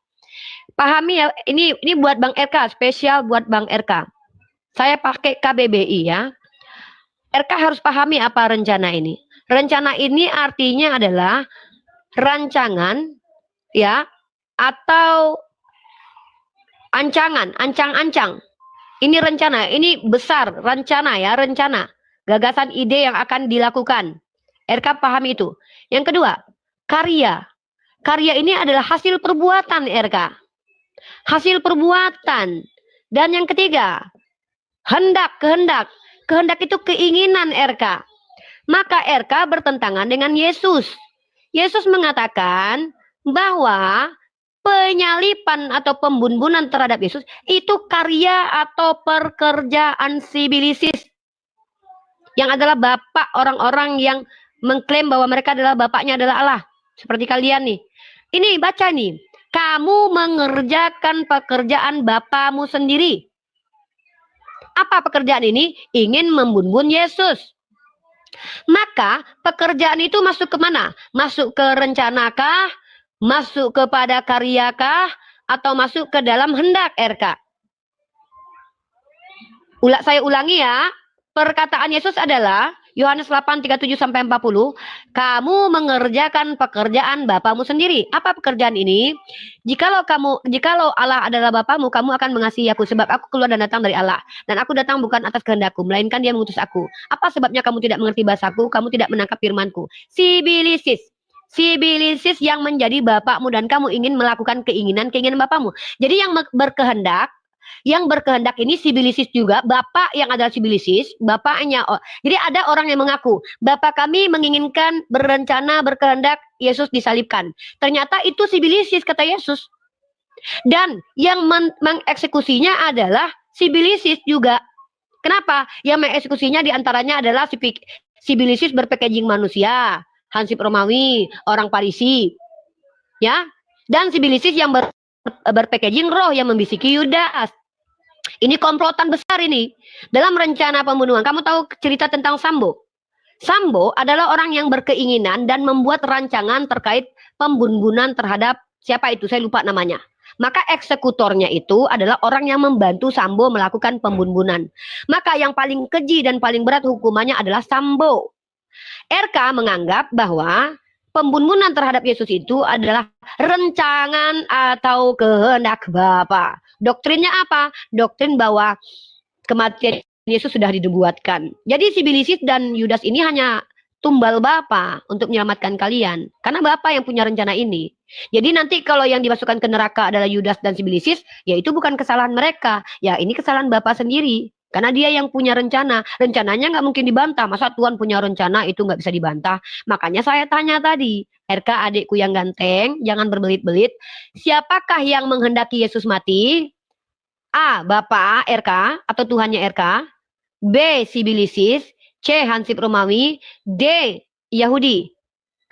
Pahami ya, ini buat Bang RK, spesial buat Bang RK. Saya pakai KBBI ya. RK harus pahami apa rencana ini. Rencana ini artinya adalah rancangan ya, atau ancangan, ancang-ancang. Ini rencana, ini besar, rencana ya, rencana. Gagasan ide yang akan dilakukan. RK pahami itu. Yang kedua, karya. Karya ini adalah hasil perbuatan RK. Hasil perbuatan. Dan yang ketiga, kehendak. Kehendak itu keinginan RK. Maka RK bertentangan dengan Yesus. Yesus mengatakan bahwa penyalipan atau pembunbunan terhadap Yesus itu karya atau pekerjaan si bilisis. Yang adalah bapak orang-orang yang mengklaim bahwa mereka adalah bapaknya adalah Allah. Seperti kalian nih. Ini baca nih. Kamu mengerjakan pekerjaan bapamu sendiri. Apa pekerjaan ini? Ingin membunbun Yesus. Maka pekerjaan itu masuk ke mana? Masuk ke rencanakah? Masuk kepada karyakah? Atau masuk ke dalam hendak RK? Saya ulangi ya. Perkataan Yesus adalah Yohanes 8:37-40, kamu mengerjakan pekerjaan bapamu sendiri. Apa pekerjaan ini? Jikalau Allah adalah bapamu, kamu akan mengasihi aku, sebab aku keluar dan datang dari Allah. Dan aku datang bukan atas kehendakku, melainkan dia mengutus aku. Apa sebabnya kamu tidak mengerti bahasaku, kamu tidak menangkap firmanku? Si bilisis yang menjadi bapakmu dan kamu ingin melakukan keinginan bapakmu. Jadi yang berkehendak ini si bilisis juga, bapak yang adalah si bilisis, bapaknya. Jadi ada orang yang mengaku, bapak kami menginginkan, berencana, berkehendak Yesus disalibkan. Ternyata itu si bilisis kata Yesus. Dan yang mengeksekusinya adalah si bilisis juga. Kenapa? Yang mengeksekusinya diantaranya adalah si bilisis berpackaging manusia, Hansip Romawi, orang Parisi. Ya. Dan si bilisis yang berpackaging roh yang membisiki Yudas. Ini komplotan besar ini. Dalam rencana pembunuhan. Kamu tahu cerita tentang Sambo? Sambo adalah orang yang berkeinginan dan membuat rancangan terkait pembunuhan terhadap siapa itu? Saya lupa namanya. Maka eksekutornya itu adalah orang yang membantu Sambo melakukan pembunuhan. Maka yang paling keji dan paling berat hukumannya adalah Sambo. RK menganggap bahwa pembunuhan terhadap Yesus itu adalah rencangan atau kehendak Bapa. Doktrinnya apa? Doktrin bahwa kematian Yesus sudah dibuatkan. Jadi si bilisis dan Yudas ini hanya tumbal Bapa untuk menyelamatkan kalian. Karena Bapa yang punya rencana ini. Jadi nanti kalau yang dimasukkan ke neraka adalah Yudas dan si bilisis, ya itu bukan kesalahan mereka. Ya ini kesalahan Bapa sendiri. Karena dia yang punya rencana. Rencananya nggak mungkin dibantah. Masa Tuhan punya rencana itu nggak bisa dibantah. Makanya saya tanya tadi. RK adikku yang ganteng. Jangan berbelit-belit. Siapakah yang menghendaki Yesus mati? A. Bapak RK atau Tuhannya RK. B. Si bilisis. C. Hansip Romawi. D. Yahudi.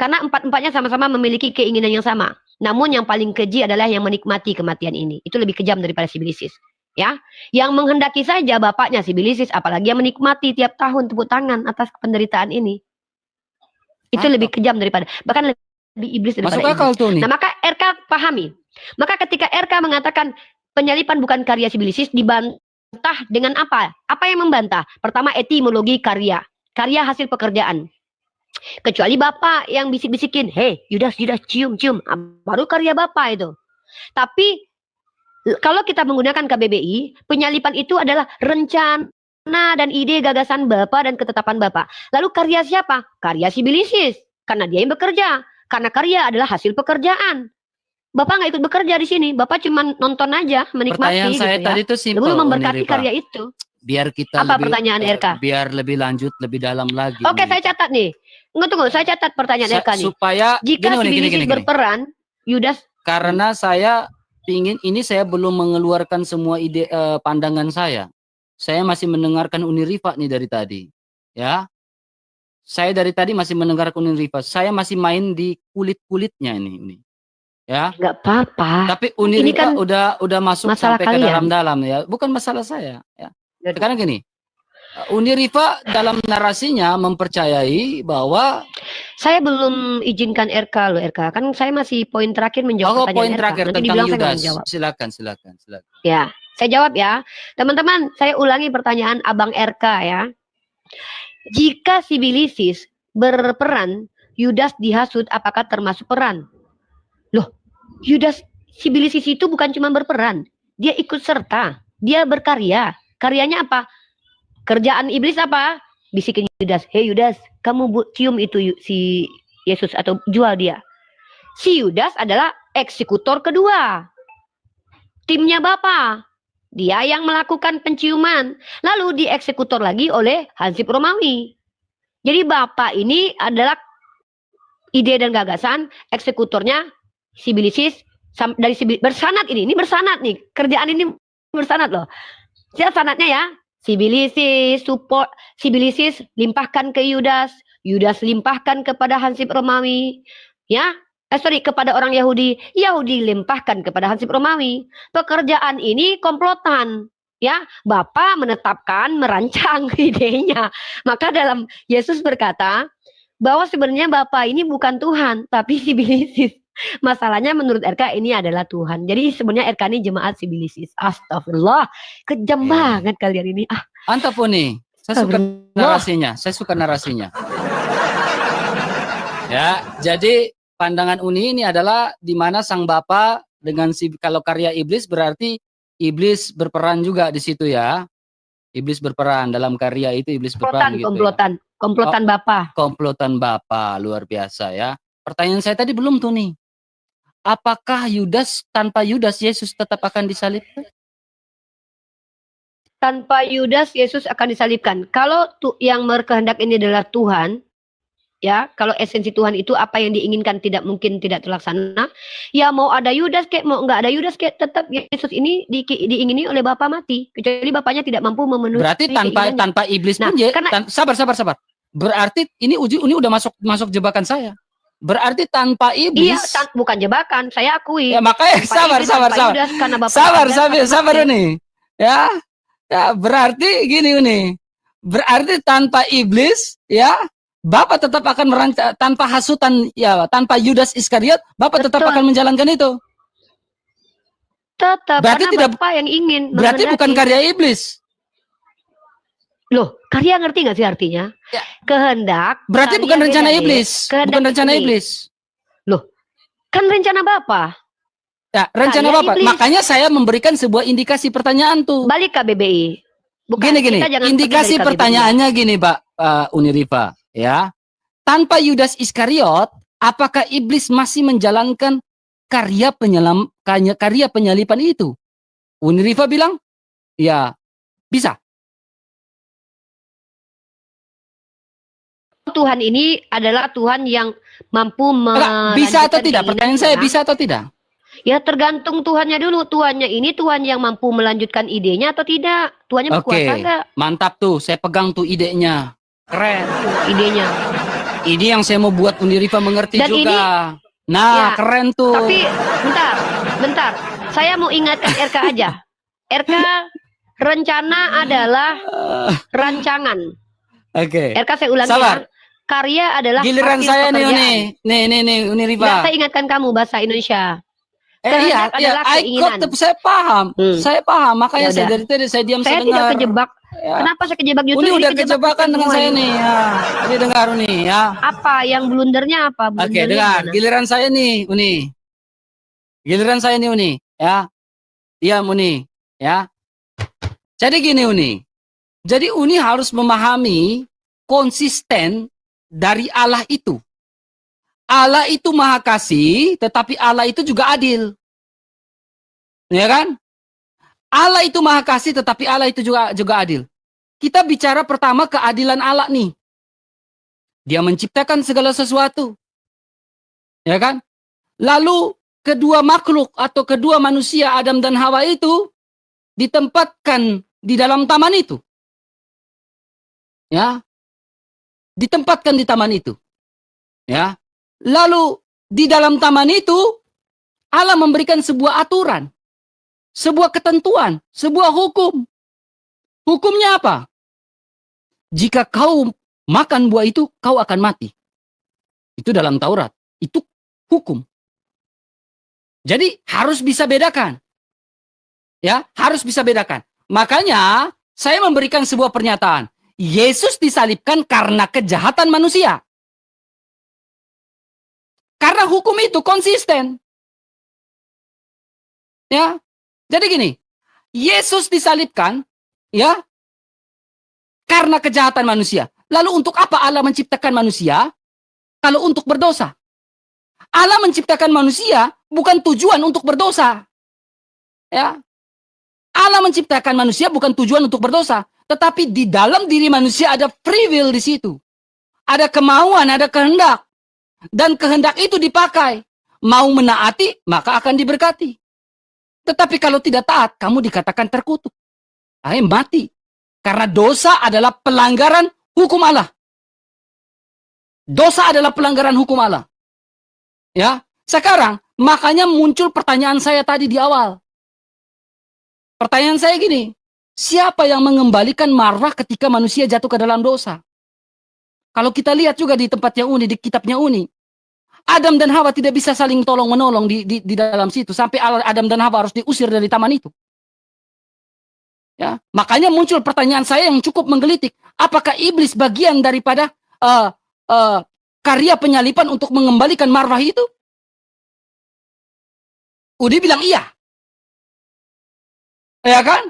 Karena empat-empatnya sama-sama memiliki keinginan yang sama. Namun yang paling keji adalah yang menikmati kematian ini. Itu lebih kejam daripada si bilisis. Ya, yang menghendaki saja bapaknya si bilisis, apalagi yang menikmati tiap tahun tepuk tangan atas penderitaan ini. Itu lebih kejam daripada, bahkan lebih iblis daripada iblis. Nah, maka RK pahami. Maka ketika RK mengatakan penyalipan bukan karya si bilisis, dibantah dengan apa? Apa yang membantah? Pertama, etimologi karya. Karya hasil pekerjaan. Kecuali bapak yang bisik-bisikin, hei Yudas cium. Baru karya bapak itu. Tapi kalau kita menggunakan KBBI, penyalipan itu adalah rencana dan ide gagasan Bapa dan ketetapan Bapa. Lalu karya siapa? Karya Sibilisis. Karena dia yang bekerja. Karena karya adalah hasil pekerjaan. Bapak nggak ikut bekerja di sini. Bapak cuma nonton aja, menikmati Pertanyaan gitu saya ya. tadi itu simpel, Lalu memberkati Unirifa. karya itu. Biar kita Apa lebih pertanyaan RK? biar lebih lanjut, lebih dalam lagi. Oke, saya catat nih. Tunggu, saya catat pertanyaan RK nih. Supaya Jika gini, Sibilisis berperan, Yudas. Karena saya saya belum mengeluarkan semua ide pandangan saya. Saya masih mendengarkan Unirifa nih dari tadi. Ya. Saya dari tadi masih mendengarkan Unirifa. Saya masih main di kulit-kulitnya ini. Ya. Nggak apa-apa. Tapi Unirifa kan udah masuk sampai ke dalam-dalam ya. Bukan masalah saya ya. Sekarang gini. Unirifa dalam narasinya mempercayai bahwa saya belum izinkan RK loh, RK. Kan saya masih poin terakhir menjawab pertanyaan poin terakhir RK. Nanti tentang dibilang Yudas. saya nggak menjawab. Silakan. Ya, saya jawab ya. Teman-teman, saya ulangi pertanyaan Abang RK ya. Jika Sibilisis berperan, Yudas dihasut, apakah termasuk peran? Loh, Yudas Sibilisis itu bukan cuma berperan, dia ikut serta, dia berkarya. Karyanya apa? Kerjaan iblis apa? Bisikin Yudas, "Hei Yudas, kamu cium itu si Yesus atau jual dia." Si Yudas adalah eksekutor kedua. Timnya Bapa. Dia yang melakukan penciuman. Lalu dieksekutor lagi oleh Hansip Romawi. Jadi Bapak ini adalah ide dan gagasan, eksekutornya Sibilisis dari bersanad ini bersanad nih. Kerjaan ini bersanad loh. Siapa sanadnya ya? Sibilisis support, Sibilisis limpahkan ke Yudas, Yudas limpahkan kepada Hansip Romawi, ya. Kepada orang Yahudi, Yahudi limpahkan kepada Hansip Romawi. Pekerjaan ini komplotan, ya. Bapak menetapkan, merancang idenya. Maka dalam Yesus berkata bahwa sebenarnya Bapak ini bukan Tuhan, tapi Sibilisis. Masalahnya menurut RK ini adalah Tuhan. Jadi sebenarnya RK ini jemaat Sibilisis. Astagfirullah, kejam banget kalian ini. Mantap nih. Saya suka narasinya. Ya, jadi pandangan Uni ini adalah di mana sang Bapa dengan kalau karya iblis berarti iblis berperan juga di situ ya. Iblis berperan dalam karya itu, iblis berperan gitu. Komplotan Bapa. Komplotan Bapa, luar biasa ya. Pertanyaan saya tadi belum tuh nih. Apakah tanpa Yudas Yesus tetap akan disalibkan? Tanpa Yudas Yesus akan disalibkan. Kalau yang berkehendak ini adalah Tuhan, ya, kalau esensi Tuhan itu apa yang diinginkan tidak mungkin tidak terlaksana. Ya mau ada Yudas kek, mau nggak ada Yudas kek, tetap Yesus ini diingini oleh Bapa mati. Kecuali Bapaknya tidak mampu memenuhi. Berarti tanpa iblis pun sabar. Berarti ini udah masuk jebakan saya. Berarti tanpa iblis. Iya, bukan jebakan, saya akui. Ya makanya sabar. Sabar nih. Ya, berarti gini nih. Berarti tanpa iblis, ya, Bapak tetap akan merancang tanpa hasutan, ya, tanpa Yudas Iskariot, Bapak tetap akan menjalankan itu. Tetap. Berarti tidak Bapak yang ingin. Berarti bukan karya iblis. Loh, karya ngerti nggak sih artinya? Ya. Kehendak. Berarti bukan rencana iblis. Bukan rencana iblis. Loh, kan rencana Bapa. Ya, rencana Bapa. Makanya saya memberikan sebuah indikasi pertanyaan tuh. Balik ke KBBI. Gini. Indikasi pertanyaannya gini, Pak Unirifa. Ya. Tanpa Yudas Iskariot, apakah iblis masih menjalankan karya penyalipan itu? Unirifa bilang, ya bisa. Tuhan ini adalah Tuhan yang mampu bisa atau tidak? Pertanyaan saya, bisa atau tidak? Ya tergantung Tuhannya dulu. Tuhannya ini Tuhan yang mampu melanjutkan idenya atau tidak. Tuhannya berkuasa enggak? Mantap tuh, saya pegang tuh idenya. Keren. Idenya. Ini yang saya mau buat Unirifa mengerti dan juga. Keren tuh. Tapi bentar. Saya mau ingatkan RK aja. RK rencana adalah rancangan. RK saya ulangi ya. Karya adalah giliran saya nih Unirifa. Saya ingatkan kamu bahasa Indonesia. Iya, saya paham. Saya paham, makanya saya dari tadi saya diam sebentar. Saya tidak kejebak. Ya. Kenapa saya kejebak? Justru ini udah kejebakan dengan saya nih ya. Ini dengar nih ya. Apa yang blundernya apa? Oke, dengar. Giliran saya nih, Uni. Giliran saya nih, Uni, ya. Diam, Uni, ya. Jadi gini, Uni. Jadi Uni harus memahami konsisten dari Allah itu. Allah itu maha kasih, tetapi Allah itu juga adil. Ya kan? Allah itu maha kasih, tetapi Allah itu juga adil. Kita bicara pertama keadilan Allah nih. Dia menciptakan segala sesuatu. Ya kan? Lalu kedua makhluk atau kedua manusia Adam dan Hawa itu ditempatkan di dalam taman itu. Ya. Ditempatkan di taman itu. Ya. Lalu di dalam taman itu Allah memberikan sebuah aturan, sebuah ketentuan, sebuah hukum. Hukumnya apa? Jika kau makan buah itu, kau akan mati. Itu dalam Taurat. Itu hukum. Jadi harus bisa bedakan. Ya, harus bisa bedakan. Makanya saya memberikan sebuah pernyataan. Yesus disalibkan karena kejahatan manusia. Karena hukum itu konsisten. Ya. Jadi gini, Yesus disalibkan ya karena kejahatan manusia. Lalu untuk apa Allah menciptakan manusia kalau untuk berdosa? Allah menciptakan manusia bukan tujuan untuk berdosa. Ya. Allah menciptakan manusia bukan tujuan untuk berdosa, tetapi di dalam diri manusia ada free will di situ. Ada kemauan, ada kehendak. Dan kehendak itu dipakai. Mau menaati, maka akan diberkati. Tetapi kalau tidak taat, kamu dikatakan terkutuk. Mati. Karena dosa adalah pelanggaran hukum Allah. Dosa adalah pelanggaran hukum Allah. Ya, sekarang makanya muncul pertanyaan saya tadi di awal. Pertanyaan saya gini, siapa yang mengembalikan marwah ketika manusia jatuh ke dalam dosa? Kalau kita lihat juga di tempatnya Uni, di kitabnya Uni, Adam dan Hawa tidak bisa saling tolong-menolong di dalam situ. Sampai Adam dan Hawa harus diusir dari taman itu. Ya, makanya muncul pertanyaan saya yang cukup menggelitik. Apakah iblis bagian daripada karya penyalipan untuk mengembalikan marwah itu? Udi bilang iya. Ya kan?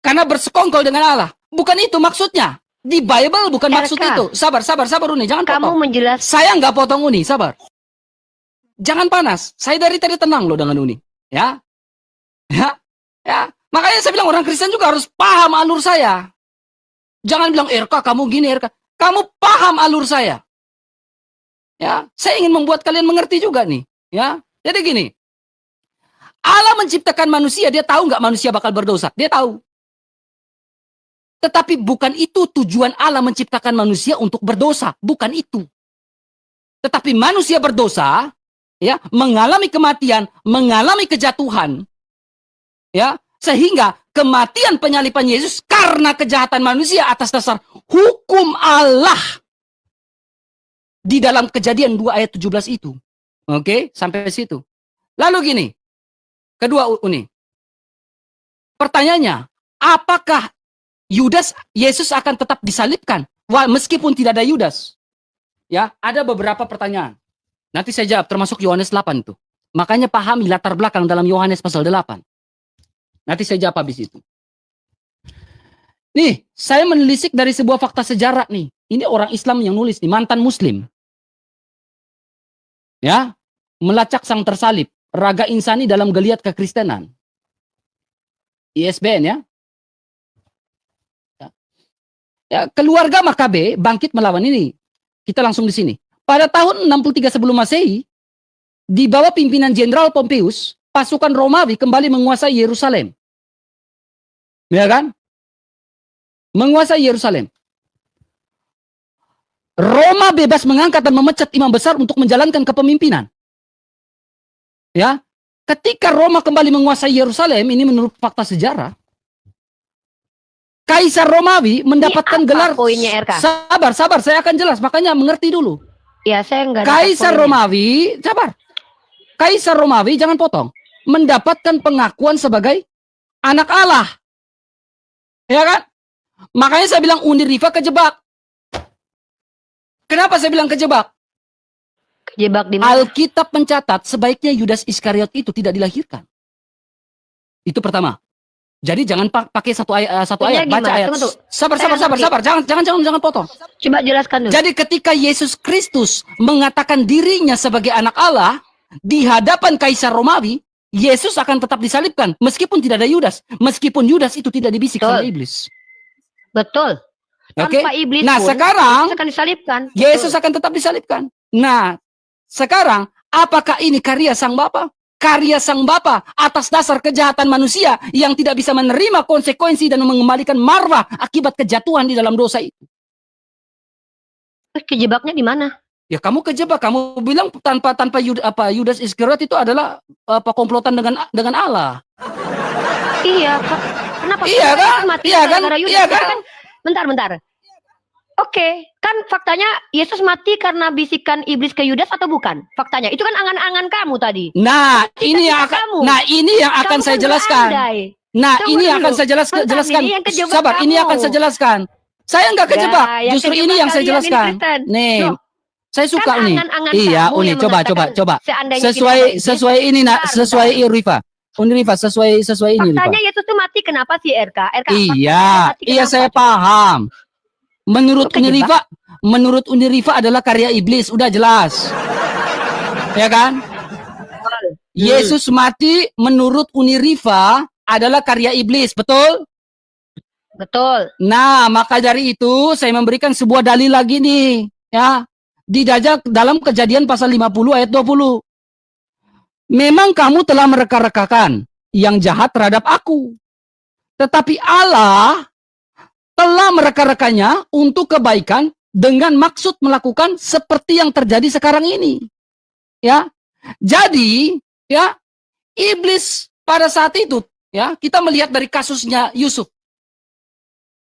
Karena bersekongkol dengan Allah. Bukan itu maksudnya. Di Bible bukan maksud itu. Sabar Uni. Jangan potong. Saya nggak potong Uni, sabar. Jangan panas. Saya dari tadi tenang loh dengan Uni. Ya. Makanya saya bilang orang Kristen juga harus paham alur saya. Jangan bilang, RK kamu gini, RK. Kamu paham alur saya. Ya. Saya ingin membuat kalian mengerti juga nih. Ya. Jadi gini. Allah menciptakan manusia, dia tahu nggak manusia bakal berdosa? Dia tahu. Tetapi bukan itu tujuan Allah menciptakan manusia untuk berdosa. Bukan itu. Tetapi manusia berdosa, ya, mengalami kematian, mengalami kejatuhan, ya, sehingga kematian penyalipan Yesus karena kejahatan manusia atas dasar hukum Allah di dalam Kejadian 2 ayat 17 itu. Oke, sampai situ. Lalu gini, kedua Uni. Pertanyaannya, apakah Yesus akan tetap disalibkan meskipun tidak ada Yudas? Ya, ada beberapa pertanyaan. Nanti saya jawab, termasuk Yohanes 8 itu. Makanya pahami latar belakang dalam Yohanes pasal 8. Nanti saya jawab habis itu. Nih, saya menelisik dari sebuah fakta sejarah nih. Ini orang Islam yang nulis nih, mantan Muslim. Ya, melacak sang tersalib, raga insani dalam geliat kekristenan. ISBN ya. Ya, keluarga Makabe bangkit melawan ini. Kita langsung di sini. Pada tahun 63 sebelum Masehi, di bawah pimpinan Jenderal Pompeius, pasukan Romawi kembali menguasai Yerusalem. Ya kan? Menguasai Yerusalem. Roma bebas mengangkat dan memecat imam besar untuk menjalankan kepemimpinan. Ya, ketika Roma kembali menguasai Yerusalem, ini menurut fakta sejarah, Kaisar Romawi mendapatkan gelar. Poinnya, RK? Sabar, saya akan jelas, makanya mengerti dulu. Ya, saya enggak. Kaisar Romawi, sabar. Kaisar Romawi, jangan potong, mendapatkan pengakuan sebagai anak Allah. Ya kan? Makanya saya bilang Uni Riva kejebak. Kenapa saya bilang kejebak? Kejebak di mana? Alkitab mencatat sebaiknya Yudas Iskariot itu tidak dilahirkan. Itu pertama. Jadi jangan pakai satu Maksudnya ayat, baca gimana? ayat. Tunggu, tuh. Sabar, Saya sabar, sabar, ngerti. sabar. Jangan potong. Coba jelaskan dulu. Jadi ketika Yesus Kristus mengatakan dirinya sebagai anak Allah di hadapan Kaisar Romawi, Yesus akan tetap disalibkan meskipun tidak ada Yudas, meskipun Yudas itu tidak dibisik sama iblis. Betul. Oke. Tanpa iblis Nah, pun, sekarang Yesus akan disalibkan. Yesus akan tetap disalibkan. Nah, sekarang apakah ini karya Sang Bapa? Karya Sang Bapa atas dasar kejahatan manusia yang tidak bisa menerima konsekuensi dan mengembalikan marwah akibat kejatuhan di dalam dosa itu. Terus kejebaknya di mana? Ya kamu kejebak, kamu bilang tanpa Yudas Iskariot itu adalah komplotan dengan Allah. Iya, kenapa? Iya kan? Mati Iya kan? Yudas. Iya kan? Bentar. Oke, kan faktanya Yesus mati karena bisikan iblis ke Yudas atau bukan? Faktanya itu kan angan-angan kamu tadi. Nah, ini yang akan saya jelaskan. Nah, ini yang akan saya jelaskan. Sabar, ini akan saya jelaskan. Saya nggak kejebak, justru ini yang saya jelaskan. Nih, saya suka nih. Iya, Uni, coba. Sesuai ini, nak, sesuai Rifa. Unirifa sesuai ini. Faktanya Yesus tuh mati kenapa sih RK? Iya, saya paham. Menurut Unirifa adalah karya iblis, udah jelas. Ya kan? Yesus mati menurut Unirifa adalah karya iblis, betul? Betul. Nah, maka dari itu saya memberikan sebuah dalil lagi nih, ya. Dalam Kejadian pasal 50 ayat 20. Memang kamu telah mereka-rekakan yang jahat terhadap aku. Tetapi Allah telah mereka-rekanya untuk kebaikan dengan maksud melakukan seperti yang terjadi sekarang ini. Ya. Jadi, ya, iblis pada saat itu, ya, kita melihat dari kasusnya Yusuf.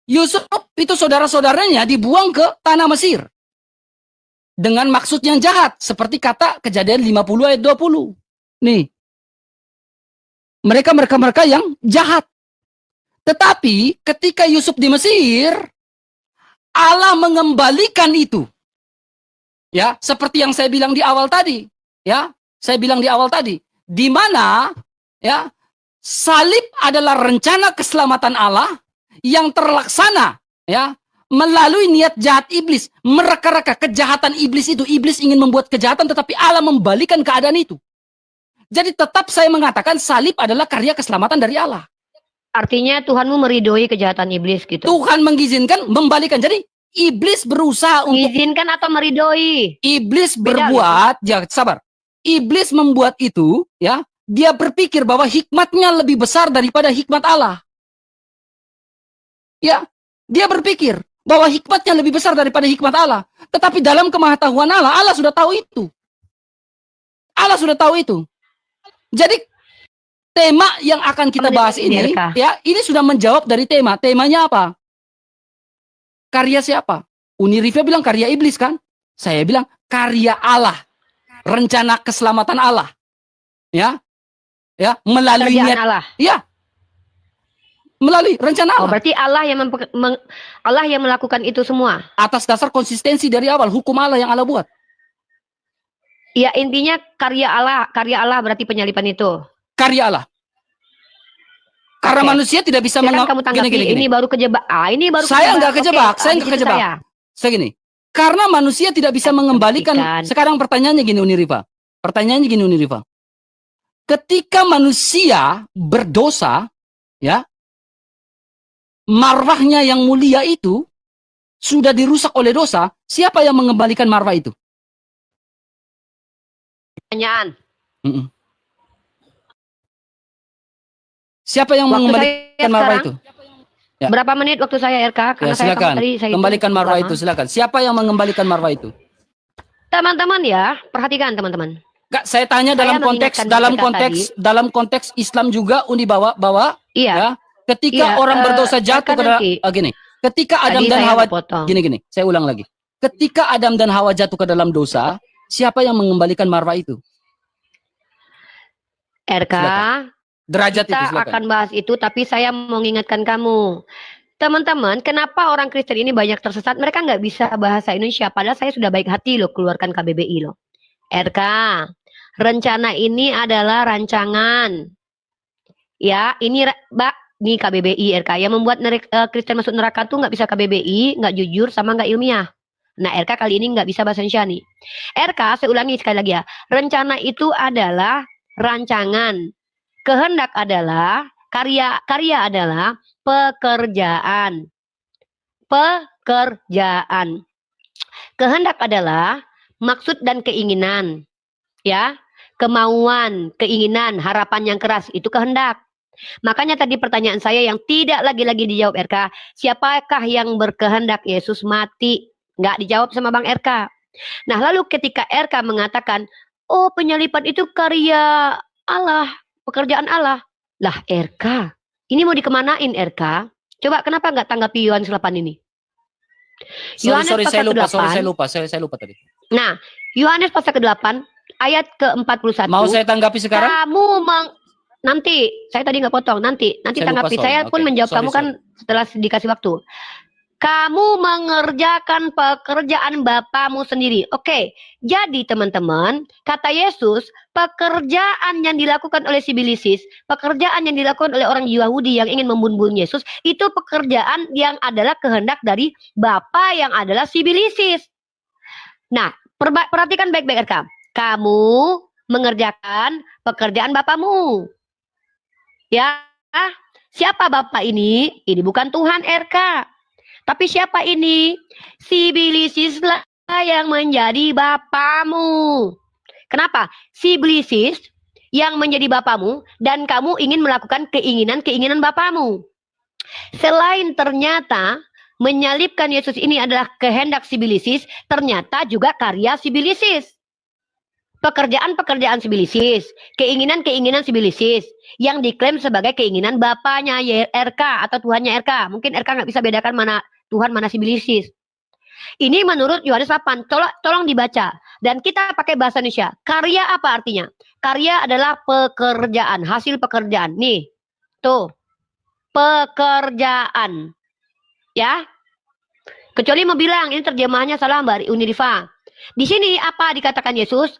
Yusuf itu saudara-saudaranya dibuang ke tanah Mesir. Dengan maksud yang jahat, seperti kata Kejadian 50 ayat 20. Nih, mereka yang jahat. Tetapi ketika Yusuf di Mesir, Allah mengembalikan itu. Ya, seperti yang saya bilang di awal tadi. Ya, saya bilang di awal tadi, di mana ya salib adalah rencana keselamatan Allah yang terlaksana, ya, melalui niat jahat iblis, mereka-reka kejahatan iblis itu. Iblis ingin membuat kejahatan, tetapi Allah membalikan keadaan itu. Jadi tetap saya mengatakan salib adalah karya keselamatan dari Allah. Artinya Tuhanmu meridhoi kejahatan iblis gitu. Tuhan mengizinkan, membalikan. Jadi iblis berusaha untuk mengizinkan atau meridhoi. Iblis berbuat, ya sabar. Iblis membuat itu, ya. Dia berpikir bahwa hikmatnya lebih besar daripada hikmat Allah. Ya, dia berpikir bahwa hikmatnya lebih besar daripada hikmat Allah. Tetapi dalam kemahatauan Allah, Allah sudah tahu itu. Allah sudah tahu itu. Jadi tema yang akan kita bahas ini, ya, ini sudah menjawab dari tema. Temanya apa? Karya siapa? Unirifa bilang karya iblis kan? Saya bilang karya Allah. Rencana keselamatan Allah. Ya. Ya, melalui niat Allah. Ya. Melalui rencana Allah. Oh, berarti Allah yang melakukan itu semua. Atas dasar konsistensi dari awal, hukum Allah yang Allah buat. Ya, intinya karya Allah berarti penyalipan itu. Karya Allah. Karena manusia tidak bisa kamu tanggapi gini. Ini baru kejebak. Ini baru saya nggak kejebak. Saya nggak kejebak. Saya gini. Karena manusia tidak bisa mengembalikan. Sekarang pertanyaannya gini, Unirifa. Ketika manusia berdosa, ya, marwahnya yang mulia itu sudah dirusak oleh dosa. Siapa yang mengembalikan marwah itu? Pertanyaan. Siapa yang mengembalikan marwah itu? Ya. Berapa menit waktu saya RK? Karena silakan. Saya kembalikan marwah itu, silakan. Siapa yang mengembalikan marwah itu? Teman-teman ya, perhatikan teman-teman. Enggak, saya tanya dalam konteks Islam juga Uni bawa iya. Ya, ketika orang berdosa jatuh ke dalam gini. Ketika Adam dan Hawa gini, saya ulang lagi. Ketika Adam dan Hawa jatuh ke dalam dosa, siapa yang mengembalikan marwah itu? RK. Silakan. Derajat kita itu, silakan. Akan bahas itu, tapi saya mau mengingatkan kamu. Teman-teman, kenapa orang Kristen ini banyak tersesat? Mereka nggak bisa bahasa Indonesia, padahal saya sudah baik hati loh keluarkan KBBI loh. RK, rencana ini adalah rancangan. Ya, ini nih KBBI RK yang membuat Kristen masuk neraka tuh nggak bisa KBBI, nggak jujur, sama nggak ilmiah. Nah, RK kali ini nggak bisa bahasa Indonesia nih. RK, saya ulangi sekali lagi ya. Rencana itu adalah rancangan. Kehendak adalah, karya adalah pekerjaan. Pekerjaan. Kehendak adalah maksud dan keinginan. Ya, kemauan, keinginan, harapan yang keras, itu kehendak. Makanya tadi pertanyaan saya yang tidak lagi-lagi dijawab RK, siapakah yang berkehendak Yesus mati? Nggak dijawab sama Bang RK. Nah, lalu ketika RK mengatakan, oh penyalipan itu karya Allah, pekerjaan Allah. Lah RK, ini mau dikemanain RK? Coba kenapa nggak tanggapi Yohanes 8 ini? Sorry, saya lupa tadi. Nah, Yohanes pasal ke-8 ayat ke-41. Mau saya tanggapi sekarang? Nanti, saya tadi nggak potong, nanti saya tanggapi. Saya pun menjawab kamu kan setelah dikasih waktu. Kamu mengerjakan pekerjaan Bapamu sendiri. Oke, jadi teman-teman, kata Yesus, pekerjaan yang dilakukan oleh si Bilisis, pekerjaan yang dilakukan oleh orang Yahudi yang ingin membunuh Yesus, itu pekerjaan yang adalah kehendak dari Bapa yang adalah si Bilisis. Nah, perhatikan baik-baik RK. Kamu mengerjakan pekerjaan Bapamu. Ya, siapa Bapak ini? Ini bukan Tuhan RK. Tapi siapa ini? Si Bilisis lah yang menjadi bapamu. Kenapa? Si Bilisis yang menjadi bapamu dan kamu ingin melakukan keinginan-keinginan bapamu. Selain ternyata menyalibkan Yesus ini adalah kehendak si Bilisis, ternyata juga karya si Bilisis. Pekerjaan-pekerjaan si Bilisis, keinginan-keinginan si Bilisis yang diklaim sebagai keinginan bapaknya RK atau Tuhannya RK. Mungkin RK nggak bisa bedakan mana Tuhan mana si Bilisis. Ini menurut Yohanes 8. Tolong dibaca. Dan kita pakai bahasa Indonesia. Karya apa artinya? Karya adalah pekerjaan, hasil pekerjaan. Nih, tuh. Pekerjaan. Ya. Kecuali mau bilang, ini terjemahannya salah Mbak Unirifa. Di sini apa dikatakan Yesus?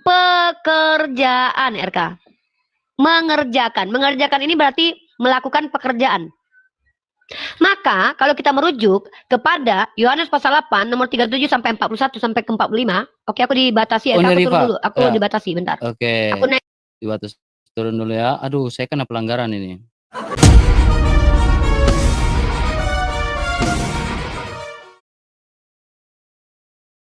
Pekerjaan RK. Mengerjakan. Mengerjakan ini berarti melakukan pekerjaan. Maka kalau kita merujuk kepada Yohanes pasal 8 nomor 37 sampai 41 sampai ke 45, oke aku dibatasi ya, aku turun dulu. Aku dibatasi bentar. Oke. Aku naik. Dibatasi turun dulu ya. Aduh, saya kena pelanggaran ini.